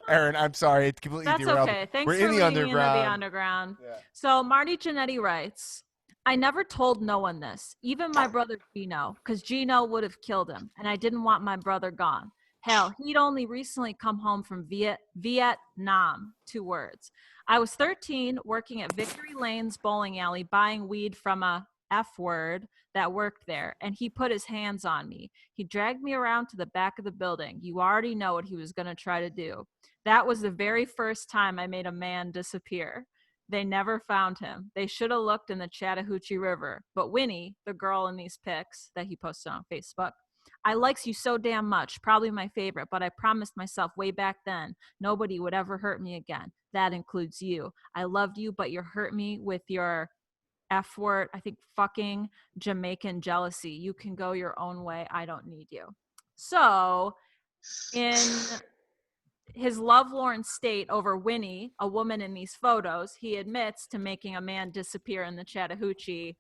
Aaron, I'm sorry. It's completely That's derailed. okay. Thanks We're for in the leading into underground. the underground. Yeah. So Marty Jannetty writes, I never told no one this, even my brother Gino, because Gino would have killed him, and I didn't want my brother gone. Hell, he'd only recently come home from Vietnam. 2 words. I was 13, working at Victory Lane's bowling alley, buying weed from a F word that worked there, and he put his hands on me. He dragged me around to the back of the building. You already know what he was going to try to do. That was the very first time I made a man disappear. They never found him. They should have looked in the Chattahoochee River. But Winnie, the girl in these pics that he posted on Facebook, I likes you so damn much, probably my favorite, but I promised myself way back then nobody would ever hurt me again. That includes you. I loved you, but you hurt me with your F word, I think fucking Jamaican jealousy. You can go your own way. I don't need you. So in his lovelorn state over Winnie, a woman in these photos, he admits to making a man disappear in the Chattahoochee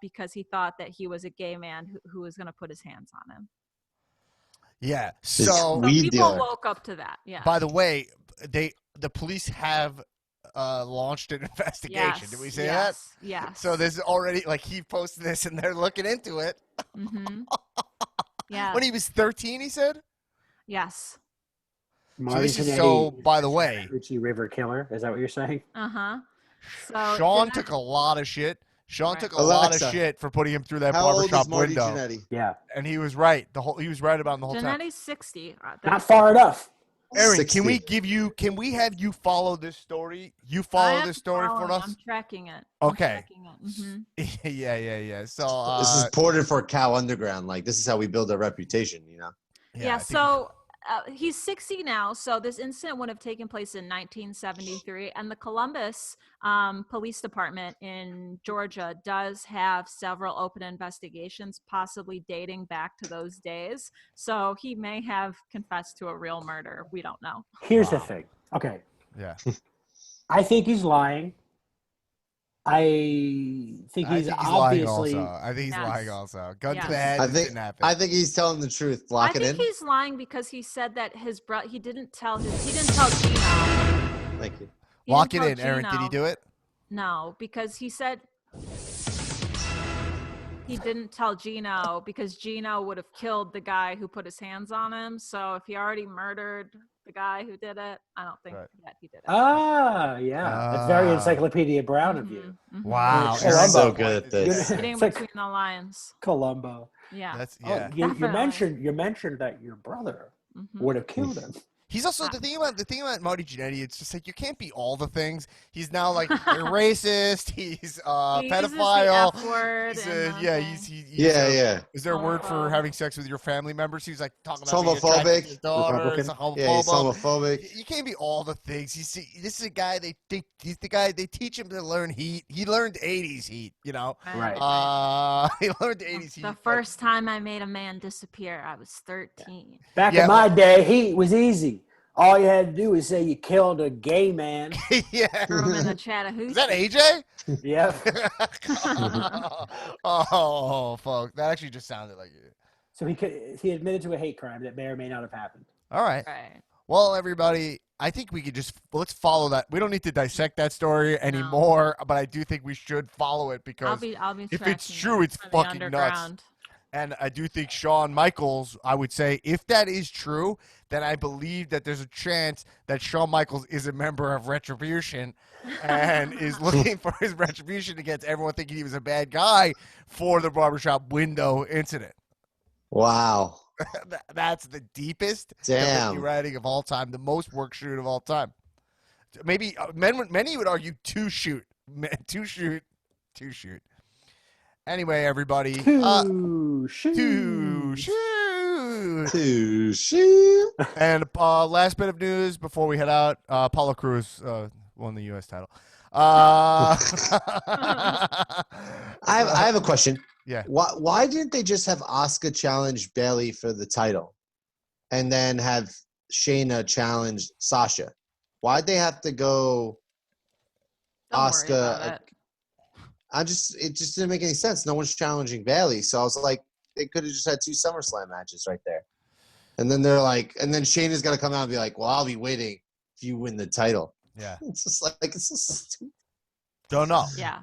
because he thought that he was a gay man who was going to put his hands on him. Yeah. This So weed people dealer. woke up to that. Yeah. by the way, the police have launched an investigation. Yes, Did we say yes, that? Yes. So there's already, like, he posted this and they're looking into it. Mm-hmm. Yeah. When he was 13, he said? Yes. Marty this is Jannetty so, is by the the way- Chattahoochee River killer. Is that what you're saying? Uh-huh. So Sean took a lot of shit. Sean Right. took a lot of Alexa, shit for putting him through that How old barbershop is Marty window. Jannetty? Yeah. And he was right. He was right about him the whole time. Jannetty's 60. Not far enough. Aaron, 60. can we have you follow this story? You I follow am this story for following. us? I'm tracking it. Okay. Mm-hmm. Yeah. So This is ported for Cow Underground. Like, this is how we build our reputation, you know? Yeah, I think- so he's 60 now. So this incident would have taken place in 1973. And the Columbus Police Department in Georgia does have several open investigations, possibly dating back to those days. So he may have confessed to a real murder. We don't know. Here's the thing. Okay. yeah. I think he's lying. I think he's obviously. lying also. I think he's Yes. lying also. Gun to Yes. the head. I This think didn't happen. I think he's telling the truth. I Lock it think in. he's lying because he said that his brother, he didn't tell Gino. Thank you. He Lock didn't it tell in, Aaron. Did he Gino. do it? No, because he said he didn't tell Gino because Gino would have killed the guy who put his hands on him. So if he already murdered the guy who did it, I don't think Right. that he did it. Ah, yeah. That's very Encyclopedia Brown of you. Mhm, mhm. Wow. Aaron's Aaron's so on good at point. this. Reading It's like between the lines. Columbo. Yeah. That's Oh, yeah. you Definitely. mentioned that your brother Mhm. would have killed him. He's also the thing about Marty Jannetty. It's just like you can't be all the things. He's now like a racist. He's He uses the pedophile. F word He's and the yeah. thing. He's Yeah. Is there a word for Homophobe. having sex with your family members? He's like talking It's about being attracted to homophobic. his daughter. He's a Yeah, he's homophobe. homophobic. You can't be all the things. This is a guy. He's the guy. They teach him to learn heat. He learned '80s heat. You know. Right. He learned '80s heat. The first time I made a man disappear, I was 13. Back Yeah, in my day, heat was easy. All you had to do was say you killed a gay man. yeah. Threw him in the Chattahoochee. Is that AJ? Yep. Oh, fuck. That actually just sounded like it. So he admitted to a hate crime that may or may not have happened. All right. Right. Well, everybody, I think we could let's follow that. We don't need to dissect that story anymore, but I do think we should follow it because I'll be if it's tracking true, it it's for the fucking nuts. underground. And I do think Shawn Michaels, I would say, if that is true, then I believe that there's a chance that Shawn Michaels is a member of Retribution and is looking for his retribution against everyone thinking he was a bad guy for the barbershop window incident. Wow. That's the deepest Damn. writing of all time, the most work shoot of all time. Maybe many would argue two shoot. Two shoot. Anyway, everybody. Two shoot. Two shoot. To shoot. And last bit of news before we head out. Apollo Crews won the U.S. title. I have a question. Yeah. Why didn't they just have Asuka challenge Bailey for the title, and then have Shayna challenge Sasha? Why'd they have to go Don't worry Asuka? about it. It just didn't make any sense. No one's challenging Bailey, so I was like, they could have just had 2 SummerSlam matches right there. And then they're like, and then Shayna's got to come out and be like, well, I'll be waiting if you win the title. Yeah. It's just like it's so stupid. Don't know. Yeah.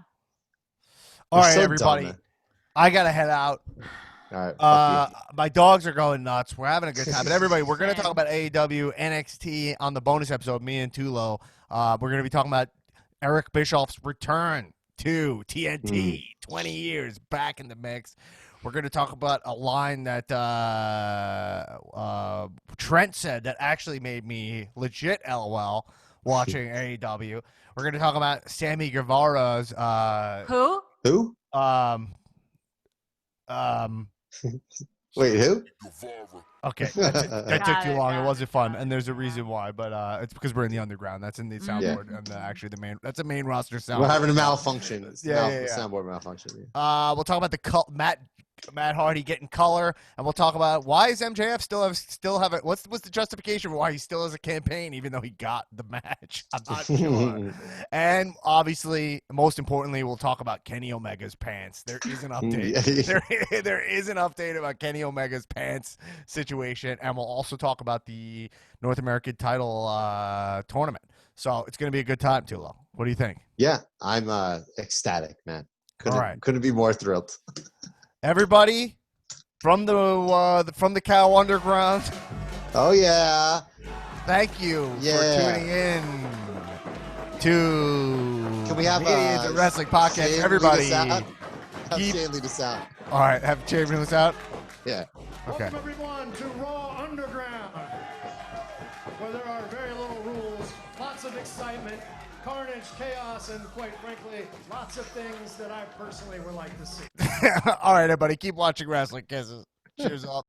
All They're right, so everybody. dumb. I gotta head out. All right. Fuck you. My dogs are going nuts. We're having a good time. But everybody, we're going to talk about AEW NXT on the bonus episode, me and Tulo. We're going to be talking about Eric Bischoff's return to TNT. 20 years back in the mix. We're going to talk about a line that Trent said that actually made me legit LOL watching AEW. We're going to talk about Sammy Guevara's Who? Who? Wait, who? Okay, that took too long. It Got it. wasn't fun, and there's a reason why. But it's because we're in the underground. That's in the soundboard, and actually that's a main roster sound. We're having a malfunction. It's Yeah. soundboard malfunction. Yeah. We'll talk about the Matt Hardy getting color, and we'll talk about why is MJF still have it. What's the justification for why he still has a campaign even though he got the match? I'm not sure. And obviously, most importantly, we'll talk about Kenny Omega's pants. There is an update. There is an update about Kenny Omega's pants situation, and we'll also talk about the North American title tournament. So it's going to be a good time, Tulo. What do you think? Yeah, I'm ecstatic, man. Couldn't be more thrilled. Everybody from the Cow Underground. Oh yeah! Thank you for tuning in to Can we have the Wrestling Podcast? Shane Everybody, lead us out? Have Shane lead us out. All right, have Shane lead us out. Yeah. Okay. Welcome everyone to Raw Underground, where there are very little rules, lots of excitement, carnage, chaos, and quite frankly, lots of things that I personally would like to see. All right, everybody, keep watching Wrestling Kisses. Cheers up.